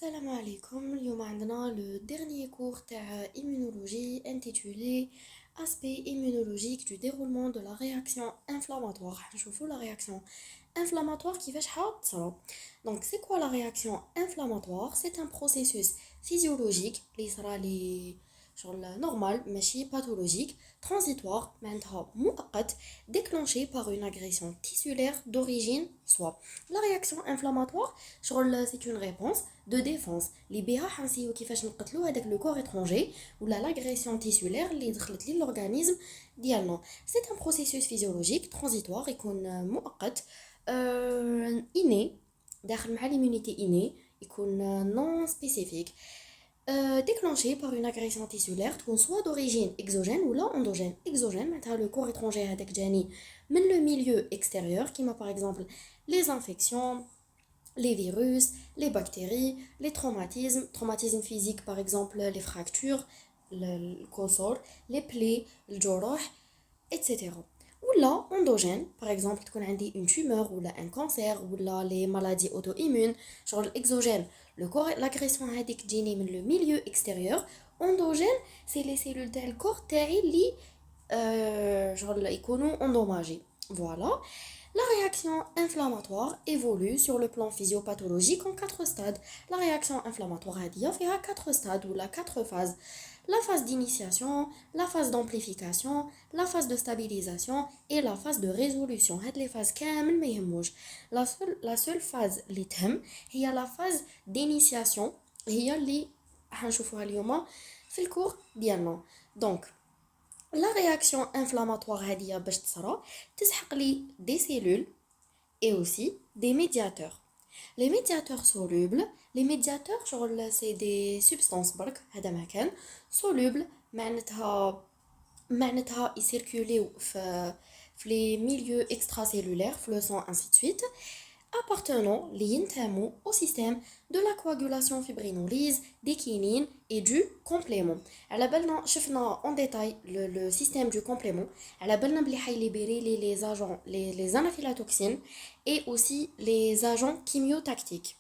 Salam alaikum, اليوم عندنا le dernier cours تاع immunologie intitulé Aspect immunologique du déroulement de la réaction inflammatoire. نشوفوا la réaction inflammatoire كيفاش تصرا. Donc c'est quoi la réaction inflammatoire? C'est un processus physiologique اللي يصرا لي شغل normal ماشي pathologique transitoire معناتها مؤقت déclenché par une agression tissulaire d'origine soit. La réaction inflammatoire شغل c'est une réponse de défense اللي بها حنسيو كيفاش نقتلو هذاك لو كور étranger ولا لاغريسيون تيسولير اللي دخلت لي لورغانيزم ديالنا. C'est un processus physiologique transitoire يكون مؤقت inné داخل مع l'immunité innée يكون non spécifique déclenché par une agression tissulaire تكون soit d'origine exogène ou là endogène. Exogène معناتها le corps étranger هذاك جاني من le milieu extérieur كيما par exemple les infections, les virus, les bactéries, les traumatismes physiques par exemple les fractures, le كسور, les plaies, الجروح, etc. Ou là, endogène, par exemple, تكون عندي une tumeur ou là un cancer ou là les maladies auto-immunes, genre l'exogène, le corps, l'agression هذيك تجيني من le milieu extérieur. Endogène, c'est les cellules تاع الكور تاعي اللي genre يكونوا endommagés. Voilà. La réaction inflammatoire évolue sur le plan physiopathologique en 4 stades. La réaction inflammatoire il y a 4 stades ou la 4 phases. La phase d'initiation, la phase d'amplification, la phase de stabilisation et la phase de résolution. هاد les phases كامل ما يهموش. La seule phase اللي تهم هي la phase d'initiation هي اللي حنشوفوها اليوم في الكور ديالنا. Donc la réaction inflammatoire هادية باش تصرا تسحق لي des cellules et aussi des médiateurs. Les médiateurs solubles, les médiateurs c'est des substances برك هذا ما كان solubles معناتها يسيركوليو في les milieux extracellulaires, le sang ainsi de suite, appartenant au système de la coagulation fibrinolyse, des kinines et du complément. على بالنا شفنا en détail le système du complément. على بالنا بلي حيليبيري les agents les anaphylatoxines et aussi les agents chimiotactiques.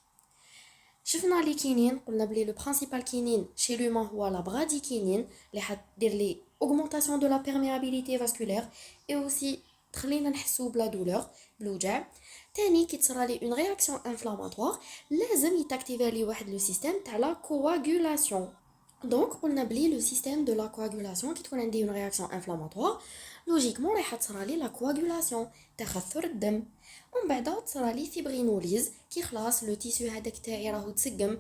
شفنا لي كينين قلنا بلي le principal kinine chez l'humain هو la bradykinine اللي حدير لي augmentation de la perméabilité vasculaire et aussi تخلينا نحسو بلا douleur بالوجع. تاني كي تصرى لي اون رياكسيون انفلاماتوار لازم يتاكتيفي لي واحد لو سيستيم تاع لا كواغولاسيون. دونك قلنا بلي لو سيستيم دو لا كواغولاسيون كي تكون عندي اون رياكسيون انفلاماتوار لوجيكمون راح تصرى لي لا كواغولاسيون تخثر الدم ومن بعد تصرى لي فيبرينوليز كي خلاص لو تيسيو هذاك تاعي راهو تسقم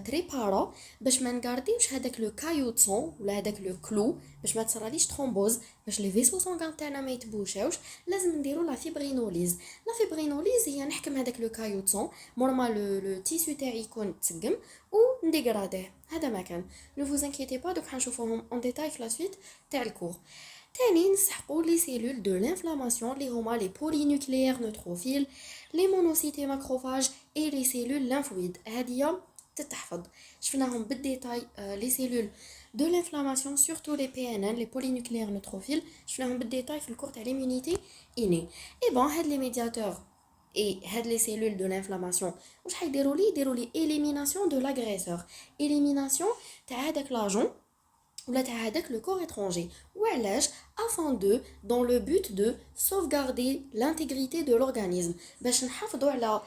تريبارا باش ما نغارديوش هذاك لو كايو سون ولا هذاك لو كلو باش ما تصراليش ترومبوز باش لي فيسو سونغان تاعنا ما يتبوشاوش لازم نديرو لا فيبرينوليز. لا فيبرينوليز هي نحكم هذاك لو كايو سون مورما لو تيسيو تاعي يكون تسقم ونديغراديه. هذا ما كان نو فوز انكيتي با دوك حنشوفوهم اون ديتاي في لا سويت تاع الكور. تاني نسحقوا لي سيلول دو لانفلاماسيون اللي هما لي بولينوكليير نوتروفيل لي مونوسيتي ماكروفاج اي لي سيلول لانفويد. هاديه تتحفظ شفناهم بالديتاي لي سيلول دو لانفلاماسيون سورتو لي بي ان ان لي بولينوكليير نوتروفيل شفناهم بالديتاي في الكور تاع ليمونيتي اني. اي بون هاد لي ميدياتور et هاد les cellules de l'inflammation واش حيديروا لي يديروا لي élimination de l'agresseur élimination تاع هذاك لاجون ولا تاع هذاك le corps étranger وعلاش afin de dans le but de sauvegarder l'intégrité de l'organisme باش نحافظوا على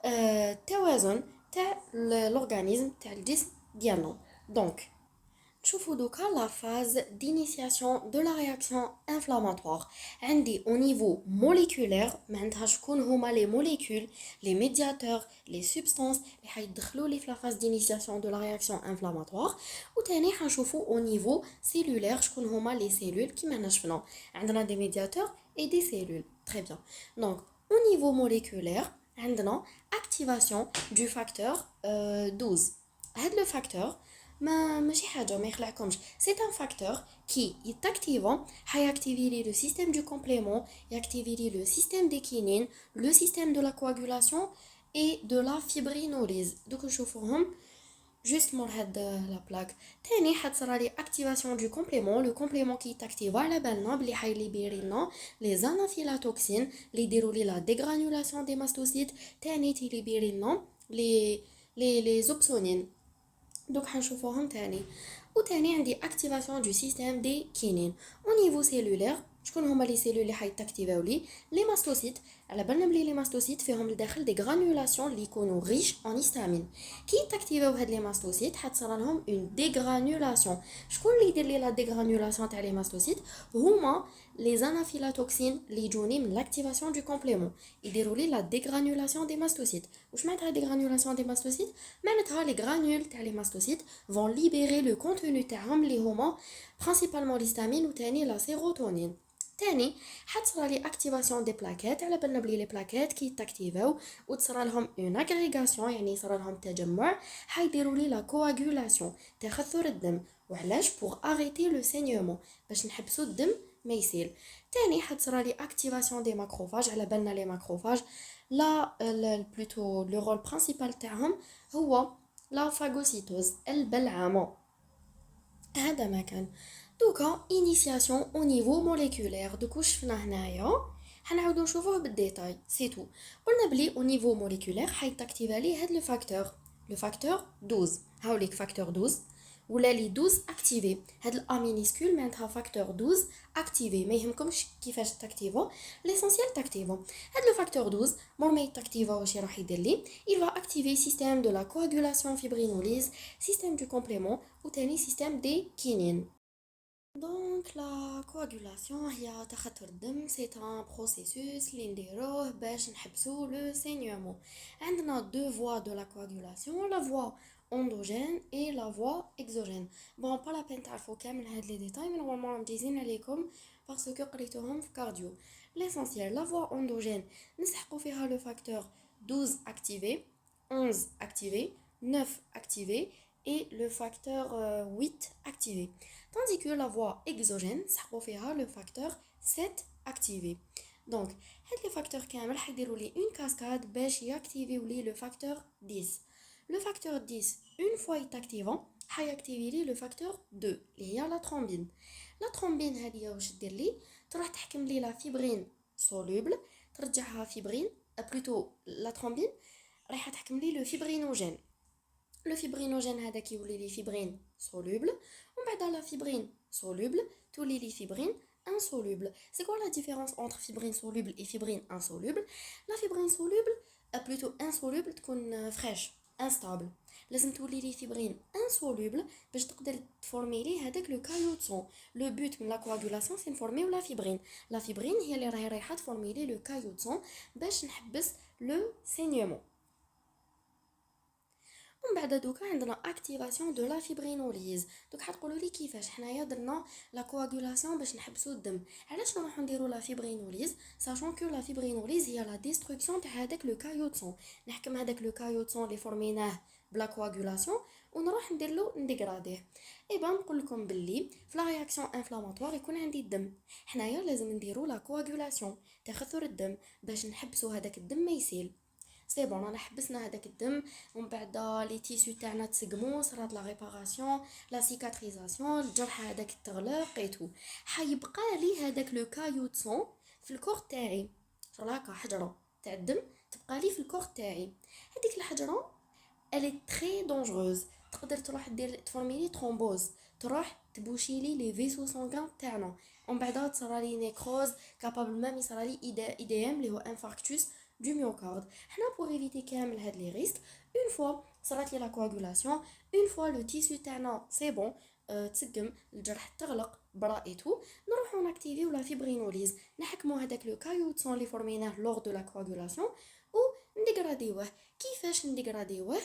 التوازن تاع l'organisme تاع الجسم ديالنا. donc نشوفوا دوكا la phase d'initiation de la réaction inflammatoire. عندي au niveau moléculaire معناتها شكون هما les molécules les médiateurs les substances اللي حيدخلوا لي في la phase d'initiation de la réaction inflammatoire. وتاني حنشوفوا au niveau cellulaire شكون هما les cellules كيما هنا شفنا عندنا des médiateurs et des cellules. très bien. donc au niveau moléculaire عندنا activation du facteur 12. هذا le facteur ماشي حاجه ما يخلعكمش سي ان فاكتور كي يتاكتيفون حياكتيفي لي لو سيستيم دو كومبليمون ياكتيفي لي لو سيستيم دي كينين لو سيستيم دو لا كواغولاسيون اي دو لا فيبرينوليز. دوك نشوفوهم جوست مور هاد لا بلاك. تاني حتصرى لي اكتيفاسيون دو كومبليمون لو كومبليمون كي تاكتيفا على بالنا بلي حيليبيري لنا لي زانافيلاتوكسين لي يديروا لي لا ديغرانولاسيون دي ماستوسيت. تاني تيليبيري لنا لي les opsonines. Donc حنشوفوهم تاني وتاني عندي activation du système des kinines au niveau cellulaire. شكون هما لي سيلول اللي حيتاكتيفاو لي ماستوسيت. على بالنا بلي لي ماستوسيت فيهم لداخل دي غرانولاسيون اللي يكونوا ريش اون هيستامين. كي تاكتيفاو هاد لي ماستوسيت حتصرى لهم اون ديغرانولاسيون. شكون اللي يدير لي لا ديغرانولاسيون تاع لي ماستوسيت؟ هما لي زانافيلاتوكسين اللي يجوني من لاكتيفاسيون دو كومبليمون يديروا لي لا ديغرانولاسيون دي ماستوسيت. واش معناتها ديغرانولاسيون دي ماستوسيت؟ معناتها لي غرانول تاع لي ماستوسيت vont libérer le contenu تاعهم اللي هما principalement l'histamine وتاني لا سيروتونين. تاني حتصرى لي اكتيفاسيون دي بلاكيت. على بالنا بلي لي بلاكيت كي تاكتيفاو وتصرى لهم اون اغريغاسيون يعني يصرى لهم تجمع حيديروا لي لا كواغولاسيون تخثر الدم. وعلاش؟ بوغ اريتي لو سينيومون باش نحبسوا الدم ما يسيل. تاني حتصرى لي اكتيفاسيون دي ماكروفاج. على بالنا لي ماكروفاج لا بلوتو لو رول برينسيبال تاعهم هو لا فاغوسيتوز البلعامه. هذا ما كان دوكا انيسياسيون او نيفو موليكولير. دوك واش شفنا هنايا حنعاودو نشوفوه بالديتاي سي تو. قلنا بلي او نيفو موليكولير حيتاكتيفا لي هاد لو فاكتور 12. هاوليك فاكتور 12 ولا لي 12 اكتيفي. هاد الا مينيسكول معناتها فاكتور 12 اكتيفي. ما يهمكمش كيفاش تاكتيفو ليسونسيال تاكتيفو. هاد لو فاكتور 12 مور ما يتاكتيفا واش راح يدير لي؟ il va activer système de la coagulation fibrinolyse, système du complément ou tani système des kinines. Donc la coagulation هي تخثر الدم. c'est un processus اللي نديروه باش نحبسو le saignement. عندنا deux voies de la coagulation, la voie endogène et la voie exogène. Bon, pas la peine تعرفوا كامل هاد لي ديتاي mais normalement مجيزين عليكم parce que قريتوهم في cardio. L'essentiel, la voie endogène نسحقوا فيها le facteur 12 activé, 11 activé, 9 activé et le facteur 8 activé. Tandis que la voie exogène, ça le facteur 7 activé. Donc, les facteurs كامل حيديروا لي une cascade باش يactiver le facteur 10. Le facteur 10, une fois il est activant, حيactiver le facteur 2 اللي هي la thrombine. La thrombine هذه واش دير لي؟ تروح تحكم لي la fibrine soluble ترجعها fibrine plutôt la thrombine راح تحكم لي le fibrinogène. Le fibrinogène هذا كيولي لي فيبرين soluble ومن بعد la fibrine soluble تولي لي fibrine insoluble. C'est quoi la différence entre fibrine soluble et fibrine insoluble? La fibrine soluble plutôt insoluble تكون fraîche instable. لازم تولي لي fibrine insoluble باش تقدر تفورمي لي هذاك لو كايو de sang. Le but من la coagulation c'est نفورميو la fibrine. La fibrine هي اللي رايحه تفورمي لي لو كايو de sang باش نحبس le saignement. ومن بعد دوكا عندنا اكتيفاسيون دو لا فيبرينوليز. دوك حتقولوا لي كيفاش حنايا درنا لا كواغولاسيون باش نحبسوا الدم. علاش نروحو نديروا لا فيبرينوليز ساشون كو لا فيبرينوليز هي لا ديستركسيون تاع هذاك لو كايو د سون. نحكم هذاك لو كايو د سون اللي فورميناه بلا كواغولاسيون ونروح ندير له نديغراديه. ايبا نقول لكم باللي في لا رياكسيون انفلاماتوار يكون عندي الدم. حنايا لازم نديروا لا كواغولاسيون تخثر الدم باش نحبسوا هذاك الدم ما يسيل. سي بون انا حبسنا هذاك الدم ومن بعد لي تيسو تاعنا تسقمو صرات لا ريباراسيون لا سيكاتريزاسيون الجرح هذاك تغلق ايتو. حيبقى لي هذاك لو كايو د سون في الكور تاعي شغل هكا حجره تاع الدم تبقى لي في الكور تاعي. هذيك الحجره الي تري دونجروز تقدر تروح دير تفورمي لي ترومبوز تروح تبوشي لي لي فيسو سانغان تاعنا ومن بعد تصرى لي نيكروز كابابل ميم يصرى لي اي ام اللي هو انفاركتوس du myocarde. Pour éviter les risques, une fois صارت لي la coagulation, une fois le tissu تاعنا c'est bon, تسقم الجرح تغلق برا et tout, نروحو ناكتيفيو la fibrinolyse. نحكمو هذاك لو كايو د سون اللي فورميناه lors de la coagulation و نديغراديوه. كيفاش نديغراديوه؟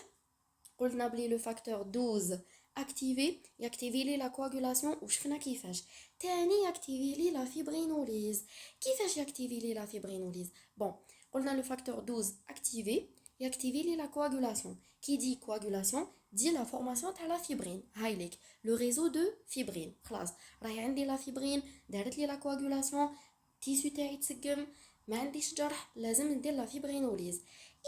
قلنا بلي لو فاكتور 12 اكتيفي ياكتيفي لي لا كواغولاسيون وشفنا كيفاش. تاني ياكتيفي لي لا فيبرينوليز. كيفاش ياكتيفي لي لا فيبرينوليز؟ بون قلنا لو فاكتور 12 اكتيفي ياكتيفي لي لا كواغولاسيون. كي دي كواغولاسيون دي لا فورماسيون تاع لا فيبرين. هاي ليك لو ريزو دو فيبرين. خلاص راهي عندي لا فيبرين دارت لي لا كواغولاسيون تيسو تاعي تسقم ما عنديش جرح لازم ندير لا فيبرينوليز.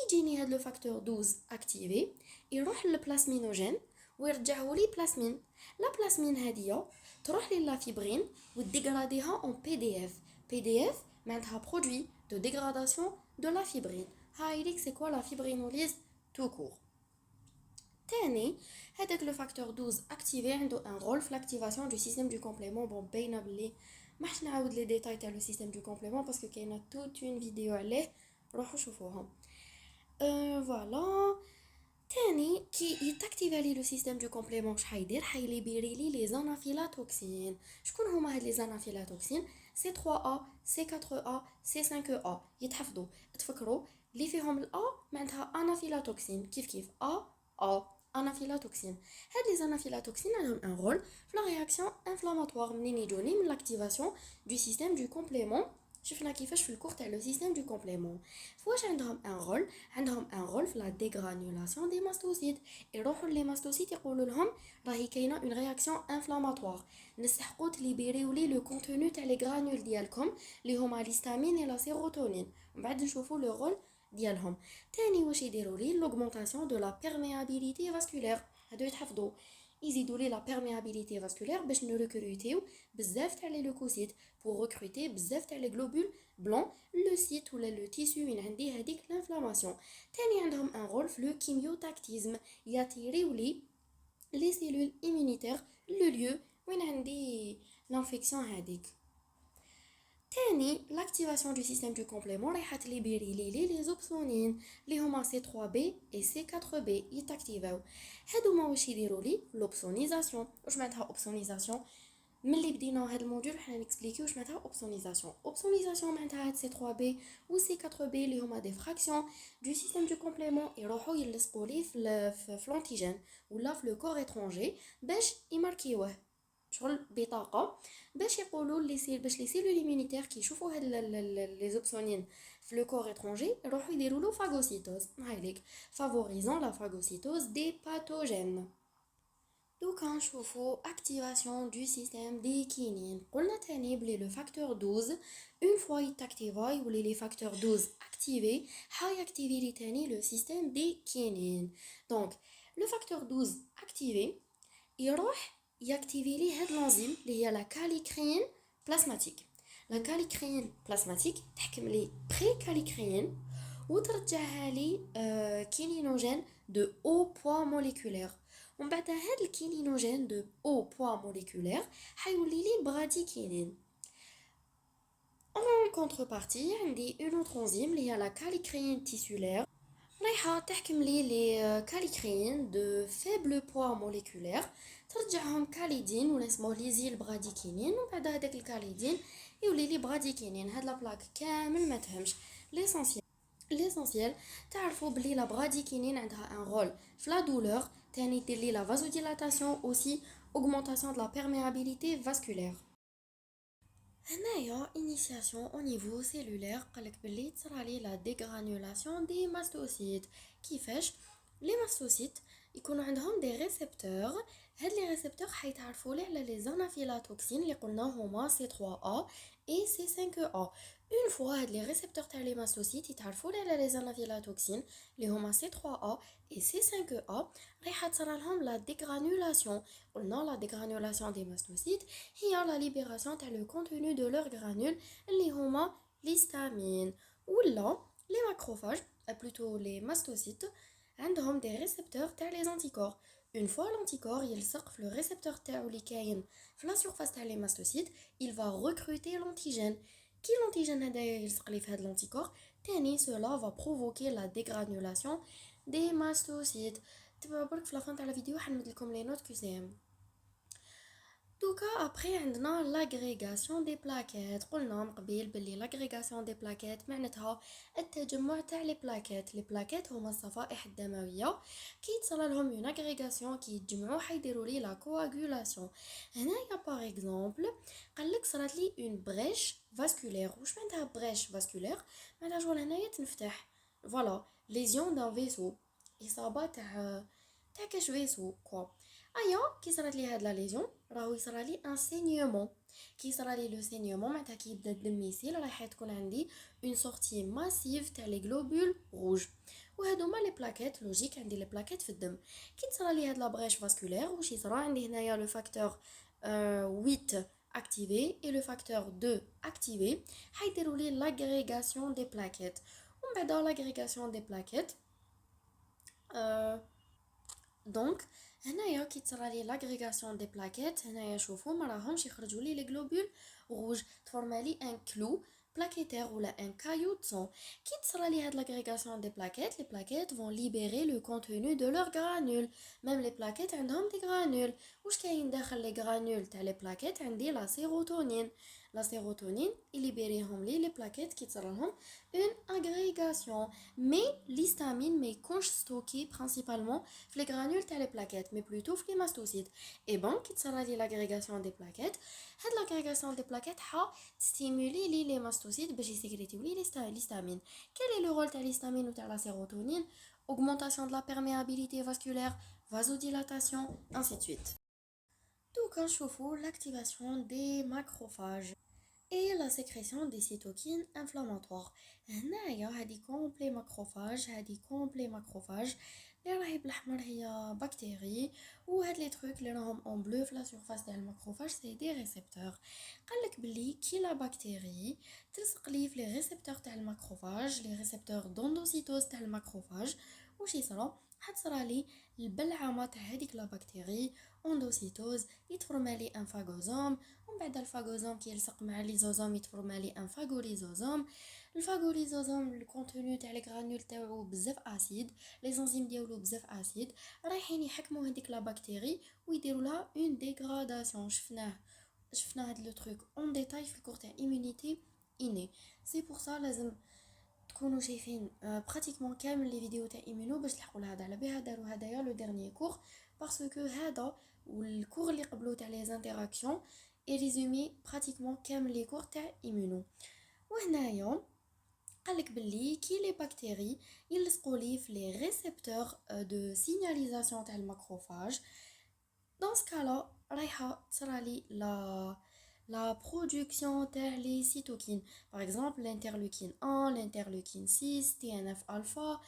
يجيني هاد لو فاكتور 12 اكتيفي يروح للبلاسمينوجين ويرجعوا لي بلاسمين. لا بلاسمين هذه تروح لي فيبرين وديغراديها اون بي دي اف. بي دي اف معناتها برودوي دو ديغراداسيون دو لا فيبرين. هاي ليك سي كوا لا فيبرينوليز تو كور. تاني هذاك لو فاكتور 12 اكتيفي عنده ان رول في لاكتيفاسيون دو سيستيم دو كومبليمون. بون باينه بلي ما حش نعاود لي ديتاي تاع لو سيستيم دو كومبليمون باسكو كاينه توت اون فيديو عليه، روحوا شوفوهم. فوالا. تاني كي يتاكتيفا لي لو سيستيم دو كومبليمون شحال يدير، حيليبيري لي لي زانافيلاتوكسين. شكون هما هاد لي زانافيلاتوكسين؟ سي 3 ا سي 4 ا سي 5 ا. يتحفظوا تفكروا اللي فيهم الا معناتها انافيلاتوكسين، كيف ا انافيلاتوكسين. هاد لي زانافيلاتوكسين عندهم ان رول في لا رياكسيون انفلاماتوار منين يجوني من لاكتيفاسيون دو سيستيم دو كومبليمون. شفنا كيفاش في الكور تاع لو سيستيم دو كومبليمون. فواش عندهم ان رول؟ عندهم ان رول في لا ديغرانيولاسيون دي ماستوسيت. يروحوا لي ماستوسيت يقولوا لهم راهي كاينه اون رياكسيون انفلاماتوار، نسحقوا تليبيريو لي لو كونتوني تاع لي غرانول ديالكم اللي هما ليستامين و لا سيروتونين، ومن بعد نشوفوا لو رول ديالهم. تاني واش يديروا لي لوغمونطاسيون دو لا بيرميابيليتي فاسكولير. هادو يتحفظوا. يزيدوا لي لا بيرميابيليتي فاسكولير باش نريكروتيو بزاف تاع لي لوكوسيت بور ريكروتي بزاف تاع لي غلوبول بلون لو سيت ولا لو تيسو وين عندي هذيك لانفلاماسيون. تاني عندهم ان رول في لو كيميوتاكتيزم، ياتيريو لي سيلول ايمونيتير لو ليو وين عندي لانفيكسيون هذيك. تاني لاكتيفاسيون دو سيستيم دو كومبليمون رايحه تليبيري لي زوبسونين اللي هما سي 3 بي اي سي 4 بي يتاكتيفاو. هادو ما واش يديروا لي لوبسونيزاسيون. واش معناتها اوبسونيزاسيون؟ ملي بدينا هاد الموديول حنا نكسبليكيو واش معناتها اوبسونيزاسيون. اوبسونيزاسيون معناتها هاد سي 3 بي و سي 4 بي اللي هما دي فراكسيون دو سيستيم دو كومبليمون يروحوا يلصقوا لي في لونتيجين ولا في لو كور اترونجي باش يماركيوه شغل بطاقه، باش يقولوا لي سيل باش لي سيلول ايمونيتير كي يشوفوا هاد لي زوبسونين في لو كور اترونجي يروحوا يديروا له فاغوسيتوز. هاي ليك فافوريزون لا فاغوسيتوز دي باثوجين. دوكا نشوفوا اكتيفاسيون دو سيستيم دي كينين. قلنا تاني بلي لو فاكتور 12 اون فوا يتاكتيفا يولي لي فاكتور 12 اكتيفي حا ياكتيفي لي تاني لو سيستيم دي كينين. دونك لو فاكتور 12 اكتيفي يروح ياكتيفي لي هاد لانزيم اللي هي لا كاليكرين بلازماتيك. لا كاليكرين بلازماتيك تحكم لي بري كاليكرين وترجعها لي كينينوجين دو او بوا موليكولير. ومن بعد هاد الكينينوجين دو او بوا موليكولير حيولي لي براديكينين. en contrepartie عندي اون اوتر انزيم اللي هي لا كاليكرين تيسولير رايحه تحكم لي كاليكرين دو فيبل بوا موليكولير ترجعهم كاليدين ولا اسمه ليزيل براديكينين. ومن بعد هذاك الكاليدين يولي لي براديكينين. هاد لا بلاك كامل ما تهمش. ليسونسيال تعرفوا بلي لا براديكينين عندها ان رول في لا دولور، تاني دير لي لا فازوديلاتاسيون اوسي اوغمونطاسيون دو لا بيرميابيليتي فاسكولير. هنايا انيسياسيون او نيفو سيلولير قالك بلي تصرالي لا ديغرانيولاسيون دي ماستوسيت. كيفاش؟ لي ماستوسيت يكونوا عندهم دي ريسبتور. هاد لي ريسبتور حيتعرفوا لي على لي زانافيلاتوكسين اللي قلنا هما سي 3 ا اي سي 5 ا. اون فوا هاد لي ريسبتور تاع لي ماستوسيت يتعرفوا لي على لي زانافيلاتوكسين اللي هما سي 3 ا اي سي 5 ا رايحه تصرى لهم لا ديغرانيولاسيون. قلنا لا ديغرانيولاسيون دي ماستوسيت هي لا ليبراسيون تاع لو كونتوني دو لور غرانول اللي هما ليستامين. ولا لي ماكروفاج بلوتو لي ماستوسيت عندهم دي ريسبتور تاع لي زانتيكور. اون فوا لانتيكور يلصق في لو ريسبتور تاعو اللي كاين في لا سورفاس تاع لي ماستوسيت il va recruter l'antigène. كي l'antigène هدايا يلصق لي في هاد لانتيكور تاني cela va provoquer la dégranulation des mastocytes. تبعوا برك في لافان تاع لا فيديو حنمد لكم لي نوت كوزيم. دوكا ابري عندنا لاغريغاسيون دي بلاكيت. قلنا من قبيل بلي لاغريغاسيون دي بلاكيت معناتها التجمع تاع لي بلاكيت. لي بلاكيت هما الصفائح الدمويه كي تصرى لهم اون اغريغاسيون كي يتجمعوا حيديروا لي لا كواغولاسيون. هنايا باغ اكزومبل قالك صرات لي اون بريش فاسكولير. واش معناتها بريش فاسكولير؟ معناتها شغل هنايا تنفتح فوالا ليزيون دان فيسو، اصابه تاع كاش فيسو كوا. ايا كي صرات لي هاد لا ليزيون راهو يصرى لي ان سينيومون. كي صرى لي لو سينيومون معناتها كي يبدا الدم يسيل راح تكون عندي اون سورتي ماسيف تاع لي غلوبول روج. وهادو ما لي بلاكيت لوجيك عندي لي بلاكيت في الدم. كي تصرى لي هاد لا بريش فاسكولير واش يصرى عندي هنايا لو فاكتور 8 activé et le facteur 2 activé حيديروا لي l'agrégation des plaquettes. ومن بعد l'agrégation des plaquettes دونك هنايا كي تصرالي لاغريغاسيون دي بلاكيت هنايا شوفوا ما راهمش يخرجوا لي غلوبول روج تفورمالي ان كلو plaquettaire ou un caillou de sang. Qui sera lié à l'agrégation des plaquettes? Les plaquettes vont libérer le contenu de leurs granules. Même les plaquettes ont des granules. Où est-ce qu'il y a les granules? Les plaquettes ont la sérotonine. La sérotonine est libérée les plaquettes qui seront une agrégation. Mais l'histamine mais stockée principalement les granules les plaquettes, mais plutôt les mastocytes. Et bon, qui sera l'agrégation des plaquettes? L'agrégation des plaquettes a stimulé les mastocytes pour sécréter l'histamine. Quel est le rôle de l'histamine ou de la sérotonine? Augmentation de la perméabilité vasculaire, vasodilatation, ainsi de suite. Tout cas, chauffe l'activation des macrophages et la sécrétion des cytokines inflammatoires. هنايا هادي كومبلي ماكروفاج اللي راهي بالاحمر هي بكتيري وهاد لي تروك اللي راهم اون بلو في لا سيرفاس تاع الماكروفاج سي دي ريسبتور. قالك بلي كي لا بكتيري تلصق لي في لي ريسبتور تاع الماكروفاج لي ريسبتور دوندوسيتوز تاع الماكروفاج واش يصرا حتصرالي البلعمه تاع هذيك لا بكتيري اندوسيتوز يتفورمالي ان فاغوزوم ومن بعد الفاغوزوم كي يلصق مع ليزوزوم يتفورمالي ان فاغوريزوزوم. الفاغوريزوزوم الكونتوني تاع لي غرانول تاعو بزاف اسيد لي زنزيم ديالو بزاف اسيد رايحين يحكموا هذيك لا بكتيري ويديروا لها اون ديغراداسيون. شفنا هاد لو تروك اون ديتاي في الكور تاع ايمونيتي اني. سي بور سا لازم تكونوا شايفين براتيكمون كامل لي فيديو تاع ايمونو باش تلحقوا لهذا. على بها داروا هدايا لو ديرني كور باسكو هذا والكور اللي قبلو تاع لي زانتيراكسيون اي ريزومي براتيكمون كامل لي كور تاع ايمونو. وهنايا قالك بلي كي لي بكتيري يلصقوا لي في لي ريسبتور دو سيناليزاسيون تاع الماكروفاج dans ce cas-là رايحه تصرالي la production des cytokines. Par exemple, l'interleukine 1, l'interleukine 6, TNF-alpha,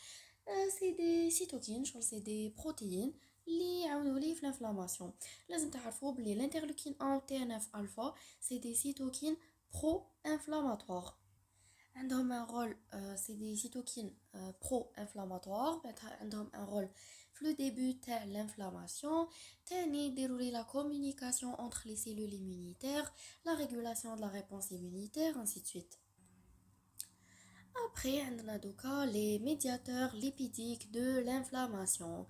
c'est des cytokines, c'est des protéines qui aident l'inflammation. لازم تعرفوا بلي l'interleukine 1 TNF-alpha, c'est des cytokines pro-inflammatoires. عندهم un rôle, c'est des cytokines pro-inflammatoires, عندهم un rôle في le début de l'inflammation, dérouler la communication entre les cellules immunitaires, la régulation de la réponse immunitaire, ainsi de suite. Après, on a donc les médiateurs lipidiques de l'inflammation.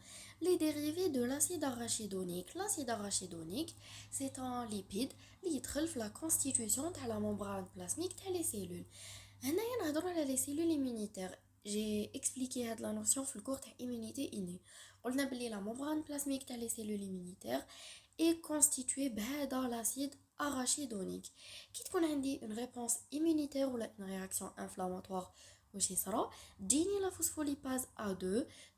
Les dérivés de l'acide arachidonique. L'acide arachidonique, c'est un lipide qui trouve la constitution de la membrane plasmique des cellules. هنايا نهضروا على les cellules immunitaires. J'ai expliqué هاد la notion في الكور تاع immunité innée. قلنا بلي la membrane plasmique تاع les cellules immunitaires est constituée بهذا l'acide arachidonique. كي تكون عندي une réponse immunitaire ولا une réaction inflammatoire واش يصرا تجيني لا فوسفوليباز A2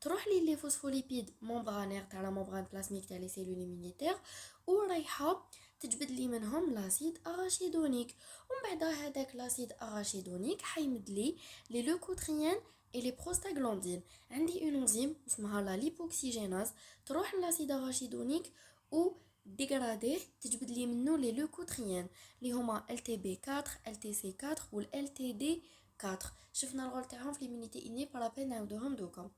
تروح لي لي فوسفوليبيد ممبرانير تاع لا ممبران بلازميك تاع لي سيلول immunitaire ورايحه تجبد لي منهم لاسيد اراشيدونيك. ومن بعد هذاك لاسيد اراشيدونيك حيمد لي لي لوكوتريين et les prostaglandines. عندي une enzyme اسمها لا ليبوكسيجيناز تروح للاسيد اراشيدونيك و ديغراديه تجبد لي منه لي لوكوتريين اللي هما LTB4 LTC4 و LTD4. شفنا الرول تاعهم في ليمونيتي اني با لابين نعاودوهم دوكا.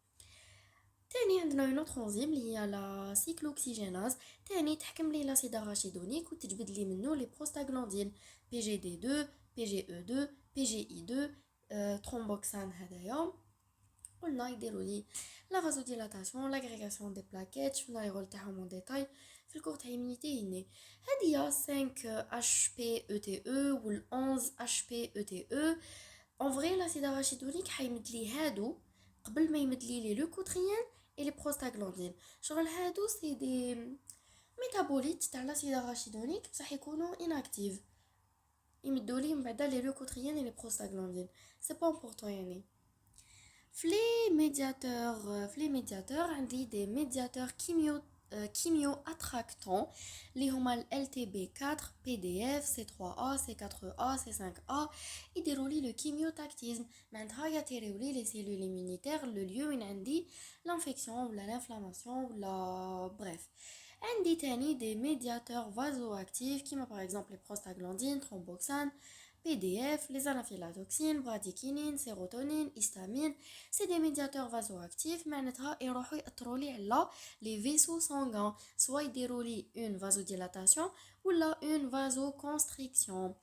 تاني عندنا اون اوتر انزيم اللي هي لا سيكلوكسيجيناز تاني تحكم لي لاسيد اراشيدونيك وتجبد لي منه لي بروستاغلاندين PGD2 PGE2 PGI2 ترومبوكسان. هذايا قلنا يديروا لي لا فازوديلاتاسيون لاغريغاسيون دي بلاكيت. شفنا لي رول تاعهم اون ديتاي في الكور تاع ايمونيتي اني. هادي 5 HPETE وال 11 HPETE. En vrai, l'acide arachidonique حيمد لي هادو قبل ما يمد لي لي لوكوتريين et les prostaglandines. شغل هادو سي دي ميتابوليت تاع l'acide arachidonique بصح يكونوا inactive. يمدوا لي من بعد لي لوكوتريين et les prostaglandines. C'est pas important يعني. في les médiateurs عندي des médiateurs chimio-attractants اللي هما ال LTB4 PDF C3A C4A C5A يديروا لي لو كيميوتاكتيزم معناتها يطيروا لي لي سيلول immunitaires لو lieu وين عندي l'infection ولا l'inflammation ولا bref. عندي تاني des médiateurs vasoactifs كيما par exemple les prostaglandines thromboxane PDF, les anaphylatoxines, bradykinin, sérotonine, histamine, c'est des médiateurs vasoactifs, معناتها يروحوا يأثروا لي على les vaisseaux sanguins, soit يديروا لي une vasodilatation ou là une vasoconstriction.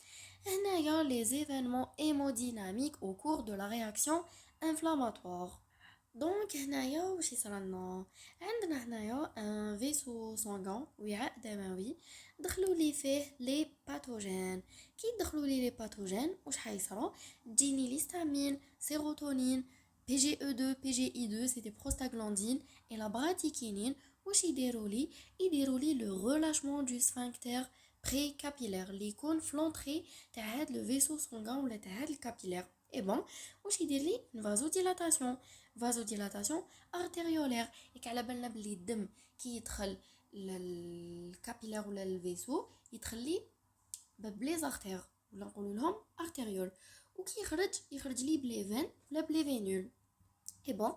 هنايا les événements hémodynamiques au cours de la réaction inflammatoire. دونك هنايا واش يصرالنا عندنا هنايا ان فيسو سانغان وعاء دموي دخلوا لي فيه لي باثوجين كي يدخلوا لي باثوجين واش حيصرا تجيني ليستامين سيروتونين بي جي او 2 بي جي اي 2 سي دي بروستاغلاندين اي لا براديكينين واش يديروا لي لو ريلاشمون دو سفنكتر بري كابيلير اللي يكون فلونطري تاع هاد لو فيسو سانغان ولا تاع هاد الكابيلير اي بون واش يدير لي vasodilatation artériolaire et على بالنا بلي الدم كي يدخل للكابيلار ولا الفيسو يدخل لي بلي زارتير ولا نقولوا لهم ارتيريول وكي يخرج لي بلي فين ولا بلي فينول اي بون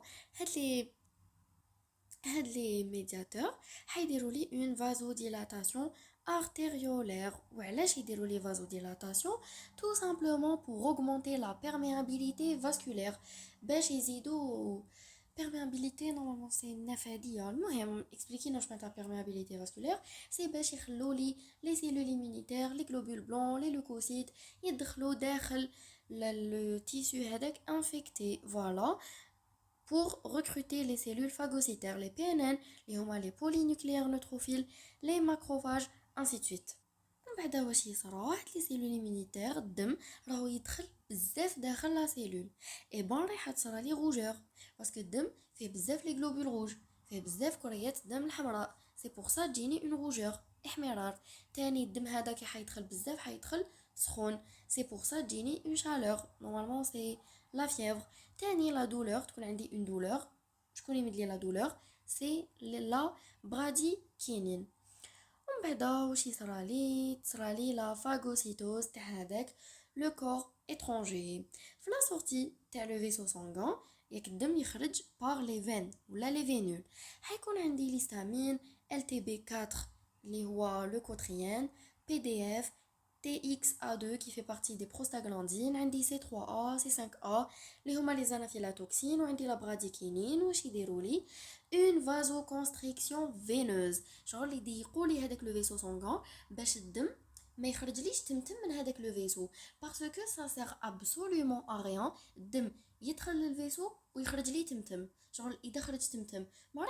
هاد لي ميدياتور حيديروا لي اون vasodilatation artériolaire. وعلاش يديروا لي vasodilatation tout simplement pour augmenter la perméabilité vasculaire باش يزيدوا perméabilité normalement c'est النفادية المهم expliquer واش معناتها perméabilité vasculaire c'est باش يخلوا لي les cellules immunitaires les globules blancs les leucocytes يدخلوا داخل le tissu هذاك infecté voilà pour recruter les cellules phagocytaires, les PNN, les polynucléaires neutrophiles, les macrophages, ainsi de suite. من بعد واش يصرا واحد لي سيلول immunitaire الدم راهو يدخل بزاف داخل لا سيلول اي بون راح تصرا لي روجور باسكو الدم فيه بزاف لي غلوبول روج فيه بزاف كريات الدم الحمراء سي بور سا تجيني اون روجور احمرار تاني الدم هذا كي حيدخل بزاف حيدخل سخون سي بور سا تجيني اون شالور نورمالمون سي لا فيèvre تاني لا دولور تكون عندي اون دولور شكون يمد لي لا دولور سي لا براديكينين ومن بعد واش تصرالي لا فاغوسيتوز تاع هذاك لو كور étranger في لا سورتي تاع لو فيسو سانغان ياك الدم يخرج بار لي فين ولا لي فينول حيكون عندي ليستامين ال تي بي 4 اللي هو لوكوتريين بي دي اف TXA2 qui fait partie des prostaglandines, عندي C3A, C5A اللي هما les anaphylatoxines وعندي la bradykinin واش يديروا لي une vasoconstriction veineuse genre اللي يضيقوا لي هذاك لو فيسو سانغان باش الدم ما يخرجليش تمتم من هذاك لو فيسو باسكو سا سير ابسولومون ا ريان الدم يدخل للفيسو ويخرج لي تمتم شغل اذا خرج تمتم ما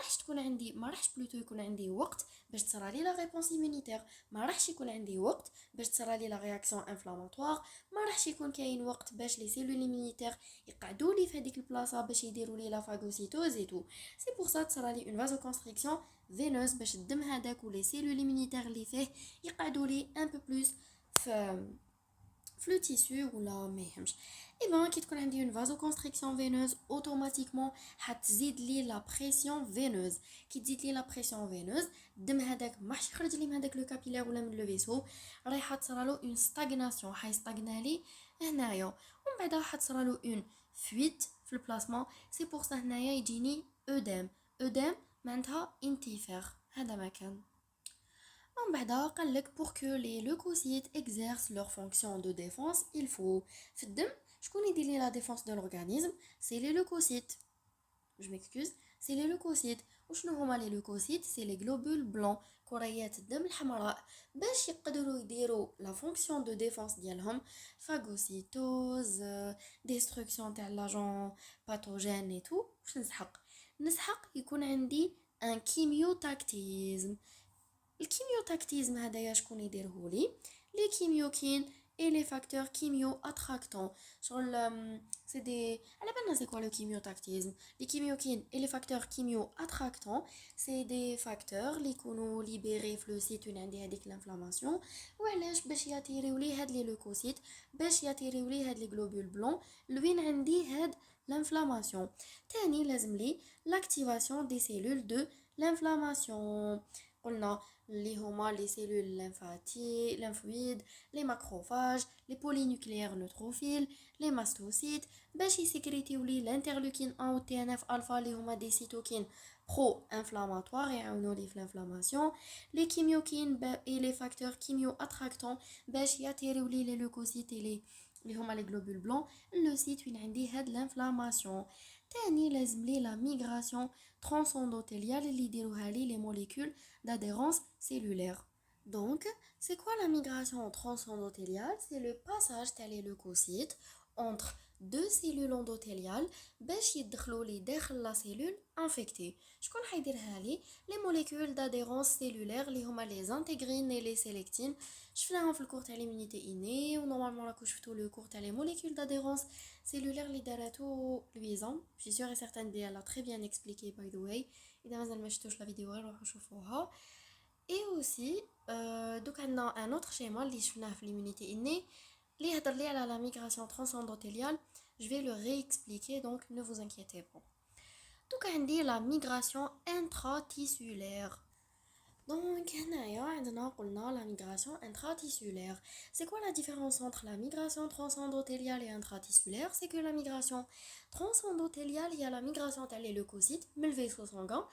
راحش بلوتو يكون عندي وقت باش تصرى لي لا ريبونس ايمونيتير ما راحش يكون عندي وقت باش تصرى لي لا رياكسيون انفلاماتوار ما راحش يكون كاين وقت باش لي سيلول ايمونيتير يقعدوا لي في هذيك البلاصه باش يديروا لي لا فاغوسيتوز اي تو سي بور سا تصرى لي اون فازوكونستريكسيون فينوس باش الدم هذاك ولي سيلول ايمونيتير اللي فيه يقعدوا لي ان بو بلوس في لو تيسو ولا ما يهمش اي بان كي تكون عندي اون فازوكونستريكسيون فينوز اوتوماتيكمون حتزيد لي لا بريسيون فينوز كي تزيد لي لا بريسيون فينوز الدم هذاك ما حش يخرج لي من هذاك لو كابيلير ولا من لو فيسو رايحه تصرالو اون ستاغناسيون حيستاغنا لي هنايا ومن بعد راح تصرالو اون فويت في البلاسمون سي بور سا هنايا يجيني اوديم معناتها انتفاخ هذا ما كان من بعد قالك pour que les leucocytes exercent leur fonction de défense il faut في الدم شكون يدير لي la défense de l'organisme c'est les leucocytes je m'excuse c'est les leucocytes وشنو هما les leucocytes c'est les globules blancs كريات الدم الحمراء باش يقدروا يديروا la fonction de défense ديالهم phagocytose destruction تاع l'agent pathogène et tout واش نسحق يكون عندي un chimiotactisme الكيميوتاكتيزم هذايا شكون يديرهولي لي كيميوكين et les facteurs chimio-attractants شغل c'est des على بالنا c'est quoi le chimiotactisme les chimiokines et les facteurs chimio-attractants c'est des facteurs اللي يكونوا libérés في le site وين عندي هذيك l'inflammation وعلاش باش ياتيريو لي هاد لي لوكوسيت باش ياتيريو لي هاد لي غلوبول بلون لوين عندي هاد l'inflammation تاني لازم لي l'activation des cellules de l'inflammation قلنا اللي هما les cellules lymphoïdes, les macrophages, les polynucléaires neutrophiles, les mastocytes باش يسكريتيو لي l'interleukine 1 و TNF alpha اللي هما des cytokines pro-inflammatoires يعاونوا لي في l'inflammation, les chymokines et les facteurs chimio-attractants باش ياتيريو لي les leucocytes اللي هما les globules blancs le site وين عندي هاد l'inflammation. تاني لازم لي la migration transendothéliale اللي يديروها لي les molécules d'adhérence cellulaire. Donc, c'est quoi la migration transendothéliale? C'est le passage des leucocytes entre deux cellules endothéliales باش يدخلوا لي داخل la cellule infectée. شكون حيديرها لي؟ les molécules d'adhérence cellulaire اللي هما les intégrines et les sélectines. شفناهم في الكور تاع l'immunité innée و normalement راكو شفتوا le cours تاع les molécules d'adhérence cellulaire اللي داراتو Louison. Je suis sûre et certaine qu'elle l'a très bien expliqué by the way. إذا مازال ما شفتوش la vidéo روحوا شوفوها. Et aussi, donc on a un autre schéma اللي شفناه في l'immunité innée اللي يهضر لي على la migration transendothéliale. Je vais le réexpliquer donc ne vous inquiétez pas. Donc on dit la migration intratissulaire. Donc هنايا عندنا قلنا la migration intratissulaire. C'est quoi la différence entre la migration transendothéliale et intratissulaire? C'est que la migration transendothéliale il y a la migration تاع les leucocytes من le vaisseau sanguin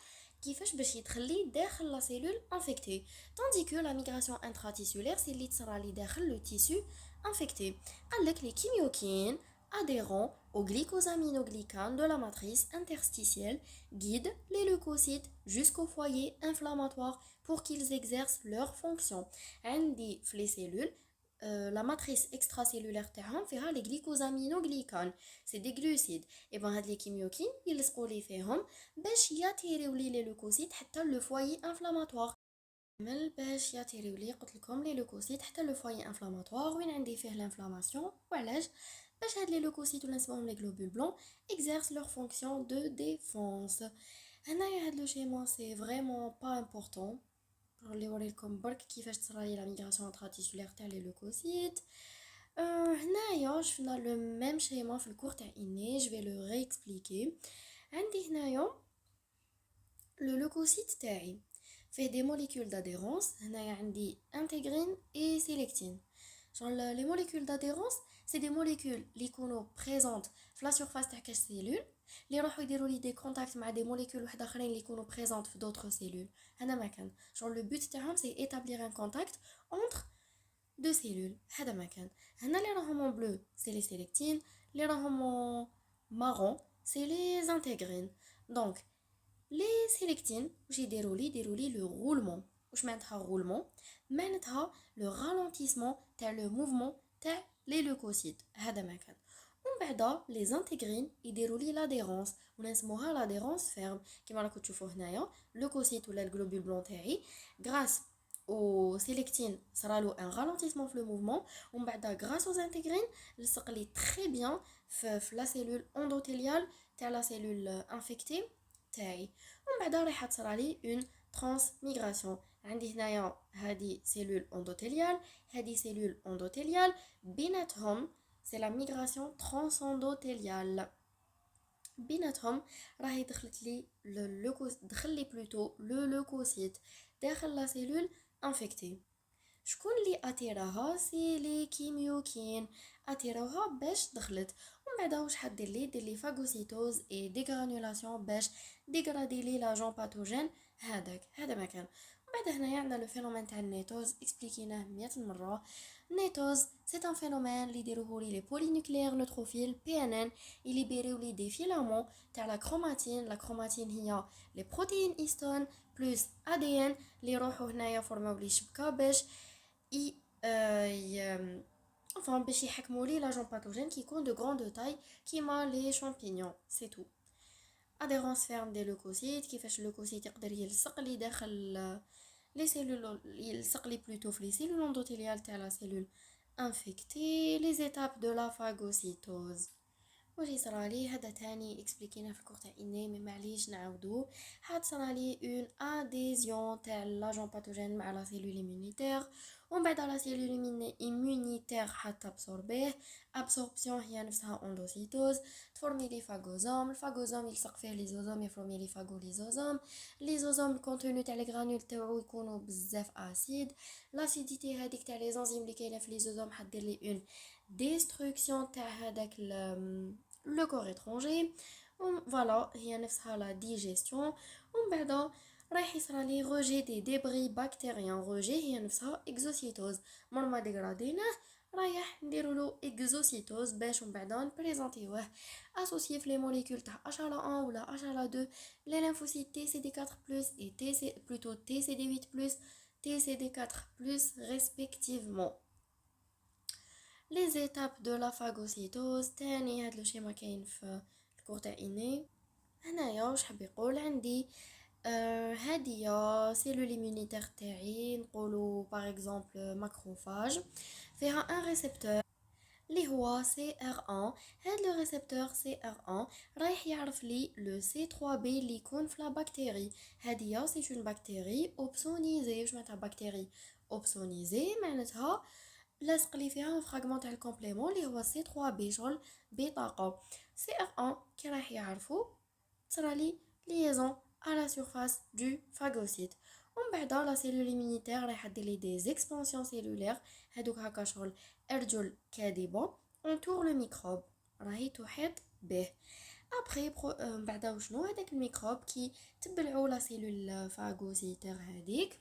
كيفاش باش يدخل لي داخل la cellule infectée, tandis que la migration intratissulaire c'est اللي تصرى لي داخل le tissu infecté. قالك les chymokines adhérents aux glycosaminoglycanes de la matrice interstitielle guident les leucocytes jusqu'au foyer inflammatoire pour qu'ils exercent leur fonction. عندي في les cellules la matrice extracellulaire تاعهم فيها les glycosaminoglycanes, c'est des glucides. Et ben هاد les chymokines يلصقوا لي فيهم باش ياتيريو لي les leucocytes حتى le foyer inflammatoire. مل باش ياتيريو لي قلت لكم لي لوكوسيت حتى لو فوايي انفلاماتوار وين عندي فيه لانفلاماسيون. وعلاش؟ باش هاد لي لوكوسيت ولا نسموهم لي غلوبول بلون exercent leur fonction de défense. هنايا هاد لو شيما سي فريمون با امبورطون pour اللي وريلكم برك كيفاش تصرى لا ميغراسيون انتراتيسولير تاع لي لوكوسيت. هنايا شفنا لو ميم شيما في الكور تاع اني جو في لو ريكسبليكي. عندي هنايا لو لوكوسيت تاعي fait des molécules d'adhérence. هنايا عندي intégrine et sélectine. Genre les molécules d'adhérence c'est des molécules اللي يكونوا présentes في la surface تاع كاش cellule اللي يروحوا يديروا لي des contacts مع des molécules واحد اخرين اللي يكونوا présentes في d'autres cellules. هذا ما كان genre le but تاعهم c'est établir un contact entre deux cellules. هذا ما كان. هنا اللي راهم en bleu c'est les sélectines, اللي راهم en marron c'est les intégrines. Donc les sélectines واش يديروا لي le roulement. واش معناتها roulement؟ معناتها le ralentissement تاع le mouvement تاع les leucocytes. هذا ما كان. ومن بعد les intégrines يديروا لي l'adhérence ونسموها l'adhérence ferme كيما راكم تشوفوا هنايا leucocyte ولا الجلوبول بلون تاعي grâce aux sélectines صرالو un ralentissement في le mouvement ومن بعد grâce aux intégrines لصق لي très bien في la cellule endothéliale تاع la cellule infectée تاعي. ومن بعد راح تصرى لي اون ترانسميغراسيون. عندي هنايا هذه سيلول اندوتيليال هذه سيلول اندوتيليال بيناتهم سي لا ميغراسيون ترانسندوتيليال. بيناتهم راهي دخلت لي دخل لي بلوتو لو لوكوسيت داخل لا سيلول انفيكتي. شكون اللي اتيراها؟ سي لي كيميوكين اتيروها باش دخلت. ومن بعد واش حدير لي دير لي فاغوسيتوز اي ديغرانولاسيون باش ديغرادي لي لاجون باثوجين هذا ما كان. ومن بعد هنايا عندنا لو فينومين تاع النيتوز اكسبليكيناه 100 مره. النيتوز سي ان فينومين اللي يديروه لي بولينوكليير نوتروفيل بي ان ان يليبيريو لي دي فيلامون تاع لا كروماتين. لا كروماتين هي لي بروتين هيستون بلس ادي ان اللي يروحوا هنايا فورماو لي شبكه باش enfin باش يحكموا لي لاجون باثوجين كي يكون دو غراند تاي كيما لي شامبينيون. سي تو. اديرونس فيرم دي لوكوسيت كيفاش اللوكوسيت يقدر يلصق لي داخل لي سيلول يلصق لي بلوتو في لي سيلول اندوتيليال تاع لا سيلول انفيكتي. لي زيتاب دو لا فاغوسيتوز وجي صرالي هذا تاني اكسبليكينا في الكور تاع اني مي معليش نعاودو. هاد صرالي اون اديزيون تاع لاجون باثوجين مع لا سيلول ايمونيتير، ومن بعد لا سيلول ايمونيتير حتابسوربيه. ابسوربسيون هي نفسها اندوسيتوز، تفورمي لي فاغوزوم، الفاغوزوم يلصق فيه لي زوزوم يفورمي لي فاغوليزوزوم. لي زوزوم الكونتوني تاع لي غرانول تاعو يكونوا بزاف اسيد، لاسيديتي هذيك تاع لي زونزيم اللي كاينه في لي زوزوم حدير لي اون ديستركسيون تاع هذاك لو كور اترونجي. فوالا هي نفسها لا ديجيستيون. ومن بعد رايح يصرالي روجي دي ديبري بكتيريان، روجي هي نفسها اكزوسيتوز، مرما ديغراديناه رايح نديرولو اكزوسيتوز باش من بعد نبريزونطيوه اسوسيي في لي موليكول تاع اش على 1 ولا اش على 2 لي ليمفوسيت تي سي دي 4 بلس اي تي سي بلوتو تي سي دي 8 بلس تي سي دي 4 بلس ريسبكتيفمون. les étapes de la phagocytose تاني هاد لو شيما كاين في الكور تاع اني. هنايا واش حاب يقول عندي هادية سيلول ايمونيتير تاعي نقولو باغ اكزومبل ماكروفاج، فيها ان ريسبتور اللي هو سي ار 1. هاد لو ريسبتور سي ار 1 رايح يعرف لي لو سي 3 بي اللي يكون في لا بكتيري. هادية سي اون بكتيري اوبسونيزي. واش معناتها بكتيري اوبسونيزي؟ معناتها لاصق لي فيها فراغمون تاع الكومبليمون اللي هو سي 3 بي شغل بطاقه. سي ار 1 كي راح يعرفوا تصرالي ليزون على سيرفاس دو فاغوسيت، ومن بعد لا سيلول ايمونيتير راح دير لي دي زيكسبانسيون سيلولير هادوك هكا شغل ارجل كاذبه اونتور لو ميكروب راهي تحيط به. ابري بعدا وشنو هذاك الميكروب كي تبلعوا لا سيلول فاغوسيتير هذيك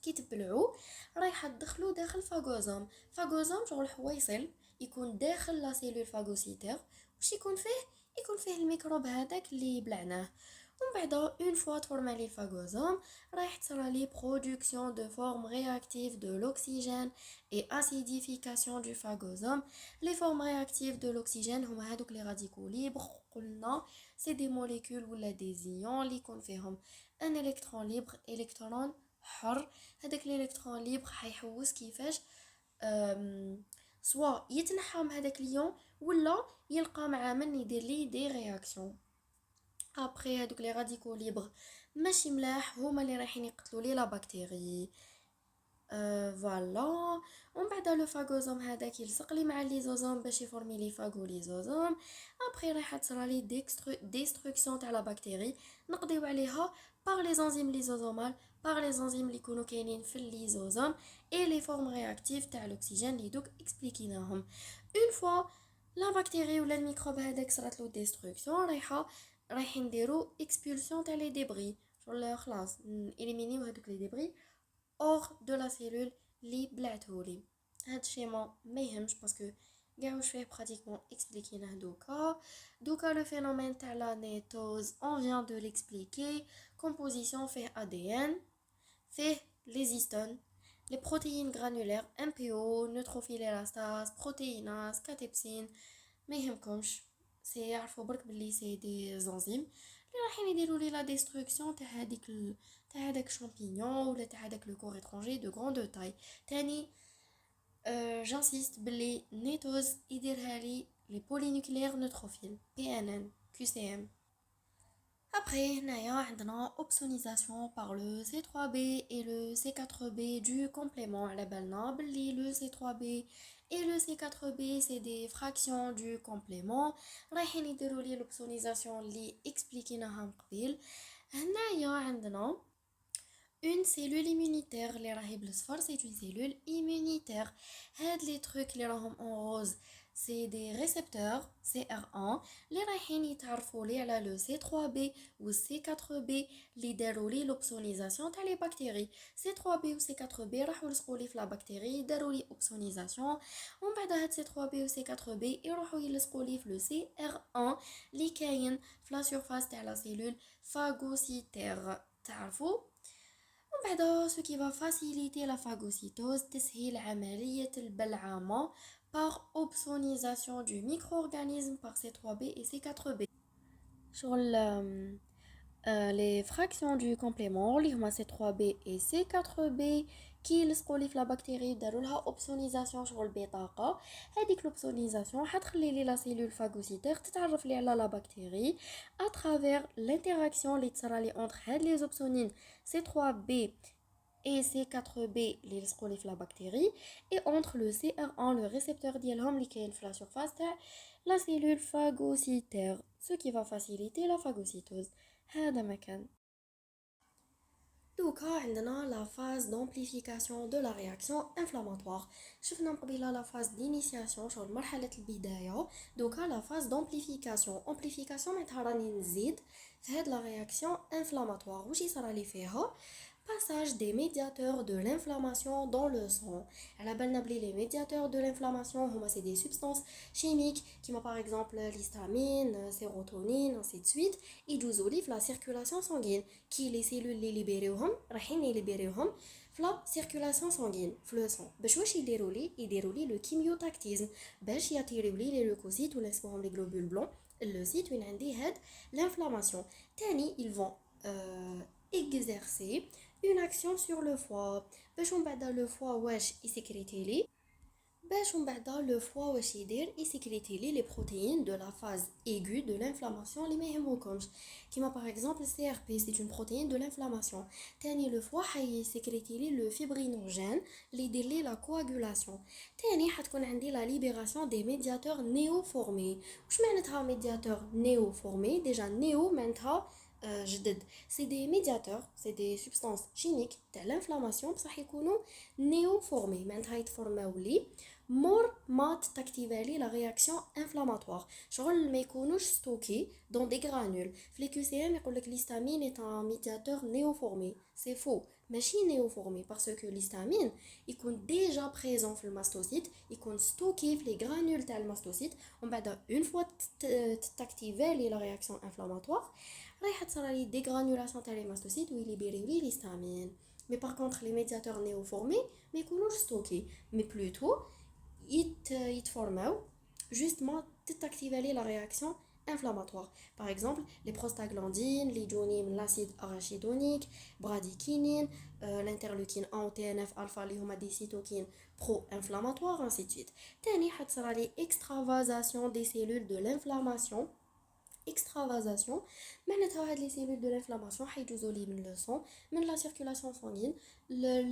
كي تبلعو رايحه تدخلو داخل فاغوزوم. فاغوزوم شغل حويصل يكون داخل لا سيلول فاغوسيتير، واش يكون فيه؟ يكون فيه الميكروب هذاك اللي بلعناه. ومن بعد اون فوا تفورما لي الفاغوزوم رايح تصرى لي برودكسيون دو فورم رياكتيف دو لوكسيجين اي اسيديفيكاسيون دو فاغوزوم. لي فورم رياكتيف دو لوكسيجين هما هادوك لي راديكو ليبر، قلنا سي دي موليكول ولا دي زيون اللي يكون فيهم ان الكترون ليبر الكترون حر. هذاك الالكترون ليبر حيحوس كيفاش سوا يتنحى من هذاك اليون ولا يلقى مع من يدير ليه دي رياكسيون. ابري هذوك لي راديكو ليبر ماشي ملاح هما اللي رايحين يقتلوا لي لا بكتيري. فوالا. ومن بعد لو فاغوزوم هذاك يلصق لي مع ليزوزوم باش يفورمي لي فاغوليزوزوم. ابري رايحه تصرى لي ديستركسيون تاع لا بكتيري نقضيو عليها par les enzymes lysosomal par les enzymes اللي يكونوا كاينين في الليزوزوم et les formes réactives تاع الاكسجين اللي دوك اكسبليكيناهم. اون فوا لا بكتيري ولا الميكروب هذاك صرات له ديستركسيون رايحين نديرو اكسبولسيون تاع لي ديبري شغل خلاص اليمينيو هذوك لي ديبري اور دو لا سيلول لي بلعتهولي. هاد الشيما ما يهمش باسكو كاع واش فيه براتيكمون اكسبليكيناه دوكا لو فينومين تاع لا نيتوز اون فيان دو ليكسبليكي. كومبوزيسيون فيه ادن، فيه لي زيستون، لي بروتيين غرانولير ام بي او نيوتروفيل الاستاز بروتييناز كاتيبسين ما يهمكمش، سي يعرفوا برك بلي سي دي زنزيم اللي رايحين يديروا لي لا ديستركسيون تاع تاع هذاك شامبينيون ولا تاع هذاك لو كور اترونجي دو غروند تاي. تاني جانسيست بلي نيتوز يديرها لي لي بولينوكليير نوتروفيل بي ان ان كيو سي ام. Après, هنايا عندنا opsonisation par le C3B et le C4B du complément. على بالنا بلي le C3B et le C4B c'est des fractions du complément. رايحين يديروا لي l'opsonisation اللي اكسبليكيناها من قبل. هنايا عندنا une cellule immunitaire اللي راهي بالصفر c'est une cellule immunitaire. هاد لي تروك اللي راهم en rose c'est des récepteurs CR1 اللي رايحين يتعرفوا لي على لو C3B و C4B اللي داروا لي لوبسونيزاسيون تاع لي بكتيري. C3B و C4B راحوا يلصقوا لي في لا بكتيري داروا لي اوبسونيزاسيون، ومن بعد هاد C3B و C4B يروحوا يلصقوا لي في لو CR1 اللي كاين في لا سيرفاس تاع لا سيلول فاغوسيتير تعرفوا. ومن بعد سو كي va faciliter la phagocytose تسهيل عملية البلعامة par opsonisation du micro-organisme par C3B et C4B. شغل Les fractions du complément اللي هما C3B et C4B كيلصقوا لي في لا بكتيريا داروا لها اوبسونيزاسيون شغل بطاقه. هذيك الاوبسونيزاسيون حتخلي لي لا سيلول فاغوسيتير تتعرف لي على لا بكتيري اترافير l'interaction اللي تصرى لي entre هاد لي زوبسونين C3B et C4B اللي لصقوا لي في لا بكتيري et entre le CR1 le récepteur ديالهم اللي كاين في لا surface تاع la cellule phagocytaire ce qui va faciliter la phagocytose. هذا ما كان. دوكا عندنا la phase d'amplification de la réaction inflammatoire. شفنا قبيله la phase d'initiation شغل مرحلة البداية. دوكا la phase d'amplification معناتها راني نزيد في هاد la réaction inflammatoire. واش يصرى لي فيها؟ Passage des médiateurs de l'inflammation dans le sang. على بالنا بلي les médiateurs de l'inflammation هما c'est des substances chimiques comme par exemple l'histamine, sérotonine, ainsi de suite. يدوزوا لي في la circulation sanguine qui les cellules اللي ليبيريوهم رايحين يليبيريوهم في la circulation sanguine في le sang. باش واش يديروا لي le chimiotaxisme باش يطيروا لي les leucocytes ولا اسمهم les globules blancs اللوسيت وين عندي هاد l'inflammation. تاني ils vont exercer une action sur le foie باش من بعد le foie واش يسكريتي لي باش من بعد le foie واش يدير يسكريتي لي les protéines de la phase aiguë de l'inflammation اللي ما يهموكمش كيما par exemple CRP c'est une protéine de l'inflammation. تاني le foie حيسكريتي لي le fibrinogène اللي يدير لي la coagulation. تاني حتكون عندي la libération des médiateurs néoformés. واش معناتها médiateur néoformé؟ déjà néo معناتها جدد. c'est des médiateurs c'est des substances chimiques تاع l'inflammation بصح يكونوا néoformés معناتها يتفورماو لي مور ما تاكتيفالي لا رياكسيون انفلاماتوار شغل ما يكونوش ستوكي دون دي غرانول. في لي كيو سي ام يقول لك l'histamine est un médiateur néoformé. c'est faux ماشي néoformé parce que l'histamine يكون déjà présent في الماستوسيت يكون ستوكي في لي غرانول تاع الماستوسيت ومن بعد اون فوا تاكتيفالي لا رياكسيون انفلاماتوار رايحه تصرى لي دي غرانولاسيون تاع لي ماستوسيت ويليبيريو لي l'histamine. mais par contre les médiateurs néoformés ما يكونوش ستوكي mais plutôt يتفورماو justement تتاكتيفالي la réaction inflammatoire. par exemple les prostaglandines اللي يجوني من l'acide arachidonique, bradykinin, l'interleukine 1 و TNF alpha اللي هما دي cytokines pro-inflammatoires ainsi de suite. تاني حتصرى لي extravasation des cellules de l'inflammation. extravasation معناتها هاد لي سيلول دو لانفلاماسيون حيجوزوا لي من لو سون من لا سيركولاسيون سانغين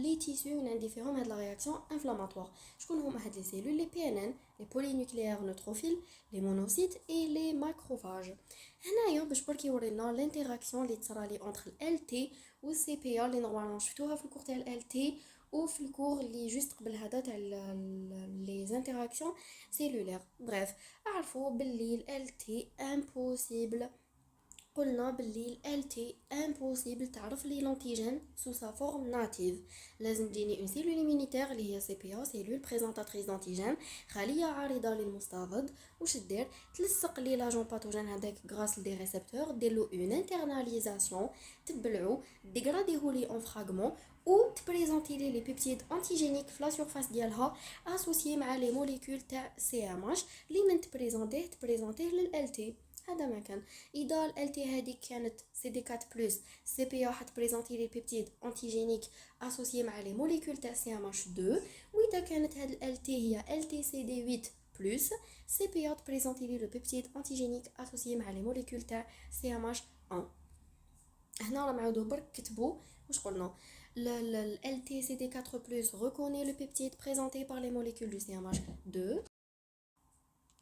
لي تيسيو وين عندي فيهم هاد لا رياكسيون انفلاماتوار. شكون هما هاد لي سيلول؟ لي بي ان ان لي بولينوكليير نوتروفيل لي مونوسيت اي لي ماكروفاج. هنايا باش برك يورينا لانتراكسيون اللي تصرى لي انتر ال تي و سي بي ا اللي نورمالمون شفتوها في الكور تاع ال تي وفي الكور اللي جوست قبل هذا تاع لي انتراكسيون سيلولير. بريف اعرفوا باللي ال تي امبوسيبل. قلنا باللي ال تي امبوسيبل تعرف لي لانتيجين سو سا فورم ناتيف. لازم تجيني اون سيلول ايمونيتير اللي هي سي بي ا سيلول بريزونطاتريس دانتيجين خليه عارضه للمستعرض. واش دير؟ تلصق لي لاجون باثوجين هذاك غراس دي ريسبتور دير له اون انترناليزاسيون تبلعو ديغراديهو لي اون فراغمون ou تبريزونتي لي بيبتيد انتيجينيك في لا سورفاس ديالها اسوسيي مع لي موليكول تاع سي ام اش اللي من تبريزونتيه لل تي. هذا ما كان. اذا ال تي هذيك كانت سي دي 4 بلس سي بي ا حتبريزونتي لي بيبتيد انتيجينيك اسوسيي مع لي موليكول تاع سي ام اش 2. واذا كانت هاد ال تي هي ال تي سي دي 8 بلس سي بي ا تبريزونتي لي لو بيبتيد انتيجينيك اسوسيي مع لي موليكول تاع سي ام اش 1. هنا راه نعاودو برك كتبوا واش قلنا. le LTCD4+ reconnaît le peptide présenté par les molécules du CMH2,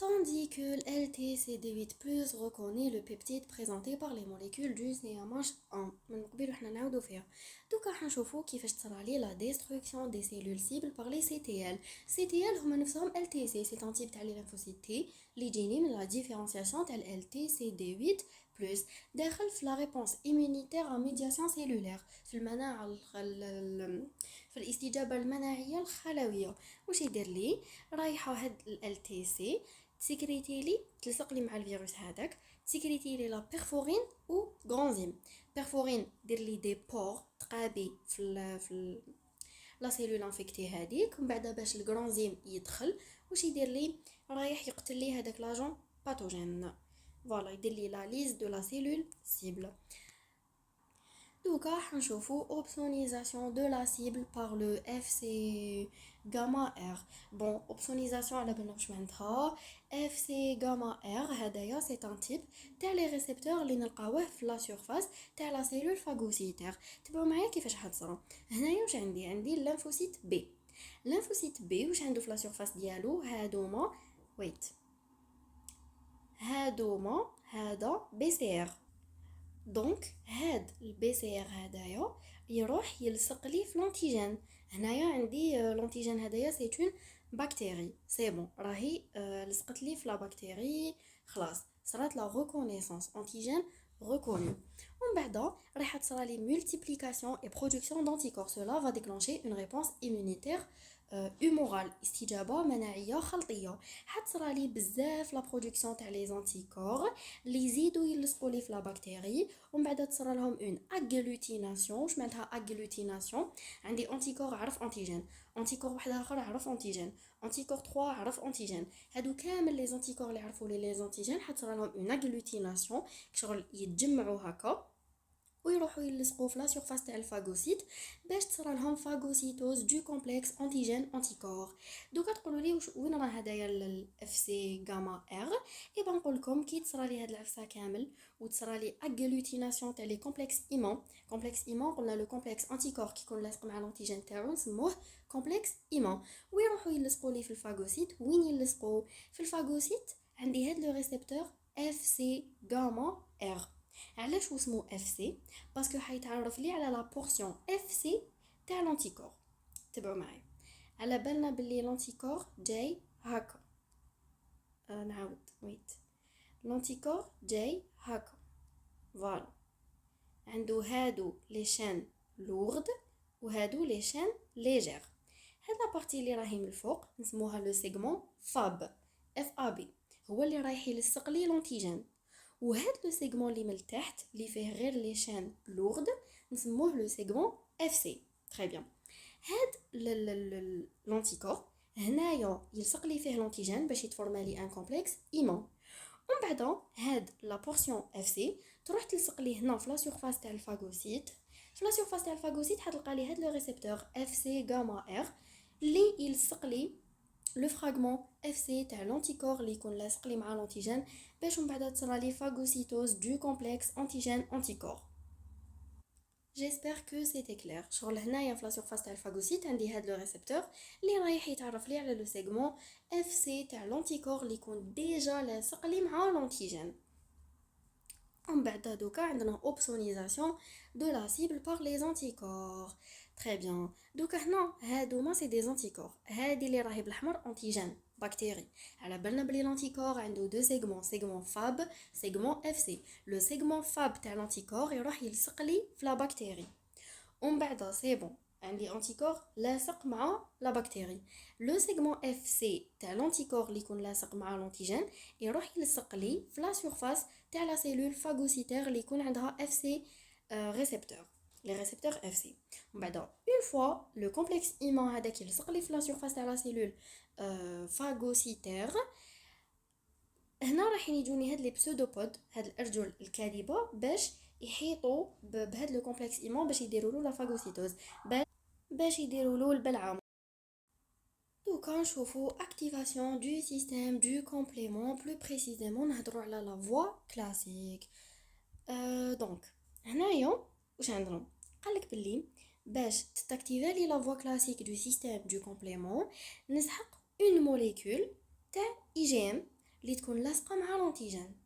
tandis que le LTCD8+ reconnaît le peptide présenté par les molécules du CMH1. من قبل وحنا نعاودو فيها. دوكا حنشوفو كيفاش تصرى لي la destruction des cellules cibles par les CTL. CTL هما نفسهم LTC, c'est un type تاع les lymphocytes T اللي يجيني من la différenciation تاع LTCD8 بلس داخل في لا ريبونس ايمونيتير ا ميدياسيون سيلولير في المناعه في الاستجابه المناعيه الخلويه. واش يدير لي؟ رايحه هاد ال تي سي تسكريتي لي تلصق لي مع الفيروس هذاك تسكريتي لي لا بيرفورين و غرانزيم. بيرفورين دير لي دي بور تقابي في لا سيلول انفيكتي هذيك ومن بعد باش الغرانزيم يدخل واش يدير لي؟ رايح يقتل لي هذاك لاجون باثوجين. Voilà, il délie la liste de la cellule cible. دوكا حنشوفو opsonisation de la cible par le FC gamma R. Bon, opsonisation على بالنا واش معناتها. FC gamma R هدايا c'est un type تاع les récepteurs اللي نلقاوه في la surface تاع la cellule phagocytaire. تبعوا معايا كيفاش حتصرا. هنايا واش عندي الليمفوسيت B. الليمفوسيت B واش عنده في la surface ديالو هادوما هذا BCR. دونك هاد البي سي ار هدايا يروح يلصق لي في لونتيجين. هنايا عندي لونتيجين هدايا سي اون بكتيري سي بون راهي لصقت لي في لا بكتيري خلاص صرات لا ريكونيسانس انتيجين reconnu. ومن بعد راح تصرى لي multiplication et production d'anticorps. Cela va déclencher une réponse immunitaire humorale, استجابة مناعية خلطية. حتصرى لي بزاف لا برودكسيون تاع لي زانتيكور اللي يزيدوا يلصقوا لي في لا بكتيري. ومن بعد تصرى لهم اون اغلوتيناسيون. واش معناتها اغلوتيناسيون؟ عندي انتيكور عرف انتيجين، انتيكور واحد اخر عرف انتيجين، انتيكور 3 عرف انتيجين. هادو كامل لي زانتيكور اللي عرفوا لي زانتيجين حتصرى لهم اون اغلوتيناسيون كشغل يتجمعوا هكا ويروحوا يلصقوا في لا سيرفاس تاع الفاغوسيت باش تصرى لهم فاغوسيتوز دو كومبلكس انتيجين انتيكور. دوكا تقولوا لي وين راه هدايا الاف سي غاما ار؟ اي با نقول لكم كي تصرى لي هاد العفسه كامل وتصرى لي اغلوتيناسيون تاع لي كومبلكس ايمون. كومبلكس ايمون قلنا لو كومبلكس انتيكور كيكون لاصق مع الانتيجين تاعو نسموه كومبلكس ايمون. ويروحوا يلصقوا لي في الفاغوسيت. وين يلصقوا في الفاغوسيت؟ عندي هاد لو ريسبتور اف سي غاما ار. علاش اسمو اف سي؟ باسكو حيتعرف لي على لا بورسيون اف سي تاع لانتيكور. تبعوا معايا على بالنا باللي لانتيكور جاي هكا. نعاود ويت. لانتيكور جاي هكا فوالا. عنده هادو لي شان لورد وهادو لي شان ليجير. هاد لا بارتي اللي راهي من الفوق نسموها لو سيغمون فاب اف ا بي هو اللي رايح يلصق لي لونتيجين. وهاد لو سيغمون اللي من التحت اللي فيه غير لي شان لورد نسموه لو سيغمون اف سي. تري بيان. هاد لونتيكور هنايا يلصق لي فيه لونتيجين باش يتفورما لي ان كومبلكس ايمون. ومن بعد هاد لا بورسيون اف سي تروح تلصق لي هنا في لا سيرفاس تاع الفاغوسيت. في لا سيرفاس تاع الفاغوسيت حتلقى لي هاد لو ريسبتور اف سي غاما ار اللي يلصق لي لو فراغمون اف سي تاع لونتيكور اللي يكون لاصق لي مع لونتيجين باش من بعد تصرى لي فاغوسيتوز دو كومبلكس انتيجين انتيكور. جيسبر كو سيتي كلير. شغل هنايا في لا سيرفاس تاع الفاغوسيت عندي هاد لو ريسبتور اللي رايح يتعرف لي على لو سيغمون اف سي تاع لونتيكور اللي يكون ديجا لاصق لي مع لونتيجين. ومن بعد دوكا عندنا اوبسونيزاسيون دو لا سيبل بار لي زانتيكور. تري بيان. دوكا هنا هادوما سي دي زانتيكور. هادي اللي راهي بالاحمر انتيجين بكتيري. على بالنا بلي لانتيكور عنده دو سيغمون، سيغمون فاب سيغمون اف سي. لو سيغمون فاب تاع لانتيكور يروح يلصق لي في لا بكتيري. ومن بعد سي بون عندي انتيكور لاصق مع لا بكتيري. لو سيغمون اف سي تاع لانتيكور اللي يكون لاصق مع لونتيجين يروح يلصق لي في لا سيرفاس تاع لا سيلول فاغوسيتير اللي يكون عندها اف سي ريسبتور لي ريسبتور اف سي. ومن بعد اون فوا لو كومبلكس ايمون هذاك يلصق لي في لا سيرفاس تاع لا سيلول فاغوسيتير. هنا راح يجوني هاد لي بسودوبود هاد الارجل الكاذبه باش يحيطوا بهاد لو كومبلكس ايمون باش يديروا له لا فاغوسيتوز باش يديروا له البلعه. دوكا نشوفوا اكتيفاسيون دو سيستيم دو كومبليمون بلو بريسيزيمون نهضروا على لا فوا كلاسيك. دونك هنايا واش عندنا؟ قالك باللي باش تاكتيفي لي لا فوا كلاسيك دو سيستيم دو كومبليمون نسحق اون موليكول تاع اي جي ام اللي تكون لاصقه مع لونتيجين.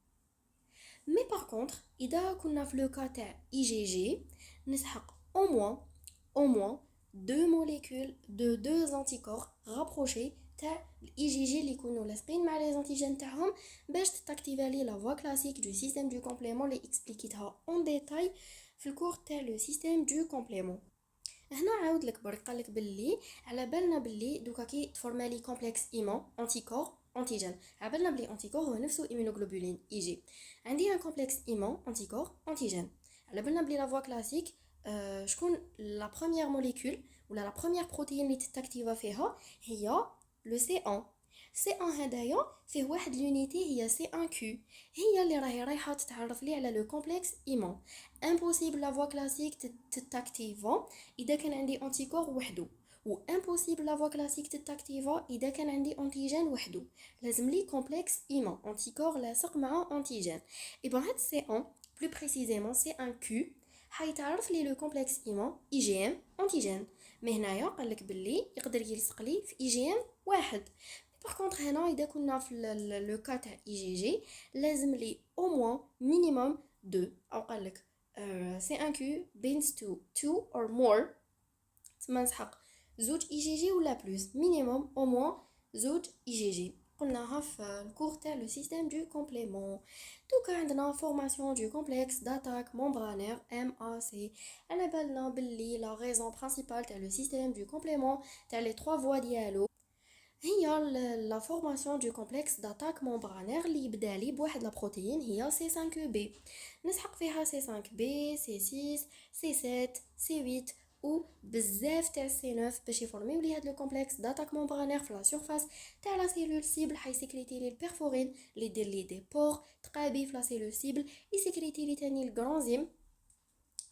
مي باغ كونطخ اذا كنا في لو كا تاع اي جي جي نسحق au moins deux molécules de deux anticorps rapprochés تاع الاي جي جي اللي يكونوا لاصقين مع لي زانتيجين تاعهم باش تاكتيفي لي لا فوا كلاسيك دو سيستيم دو كومبليمون اللي اكسبليكيتها اون ديتاي في الكور تاع لو سيستيم دو كومبليمون. هنا عاود لك برك قالك باللي على بالنا باللي دوكا كي تفورما لي كومبلكس ايمون انتيكور انتيجين عبالنا بلي انتيكور هو نفسه ايمونوغلوبولين اي جي. عندي ان كومبلكس ايمون انتيكور انتيجين على بالنا بلي لا فوا كلاسيك شكون لا بروميير موليكول ولا لا بروميير بروتين اللي تاكتيفا فيها هي لو سي 1. C1 هدايا فيه واحد لونيتي هي C1Q، هي اللي راهي رايحه تتعرف لي على لو كومبلكس ايمون. امبوسيبل لا فوا كلاسيك تتاكتيفا اذا كان عندي انتيكور وحده، و امبوسيبل لا فوا كلاسيك تتاكتيفا اذا كان عندي انتيجين وحده. لازم لي كومبلكس ايمون انتيكور لاصق مع انتيجين. اي بون هاد C1 بلو بريسيزيمون C1Q حيتعرف لي لو كومبلكس ايمون اي جي ام انتيجين. مي هنايا قالك باللي يقدر يلصق لي في اي جي ام واحد. باغ كونطخ هنا اذا كنا في لو كا تاع اي جي جي لازم لي او موان مينيموم دو، او قالك سي ان كيو بينز تو تو اور مور، تما نسحق زوج اي جي جي ولا بلوس، مينيموم او موان زوج اي جي جي. قلناها في الكور تاع لو سيستيم دو كومبليمون. دوكا عندنا فورماسيون دو كومبلكس داتاك ممبرانير ام ا سي. على بالنا باللي لا ريزون برينسيپال تاع لو سيستيم دو كومبليمون تاع لي 3 فوا ديالو هي لا فورماسيون دو كومبلكس داتاك ممبرانير اللي يبدا لي بواحد لا بروتين هي سي 5 بي. نسحق فيها سي 5 بي سي 6 سي 7 سي 8 و بزاف تاع سي 9 باش يفورميو لي هاد لو كومبلكس داتاك ممبرانير في لا سيرفاس تاع لا سيلول سيبل. حي سيكريتي لي البيرفورين اللي يدير لي دي بور تقابي في لا سيلول سيبل، يسيكريتي لي تاني الجرانزيم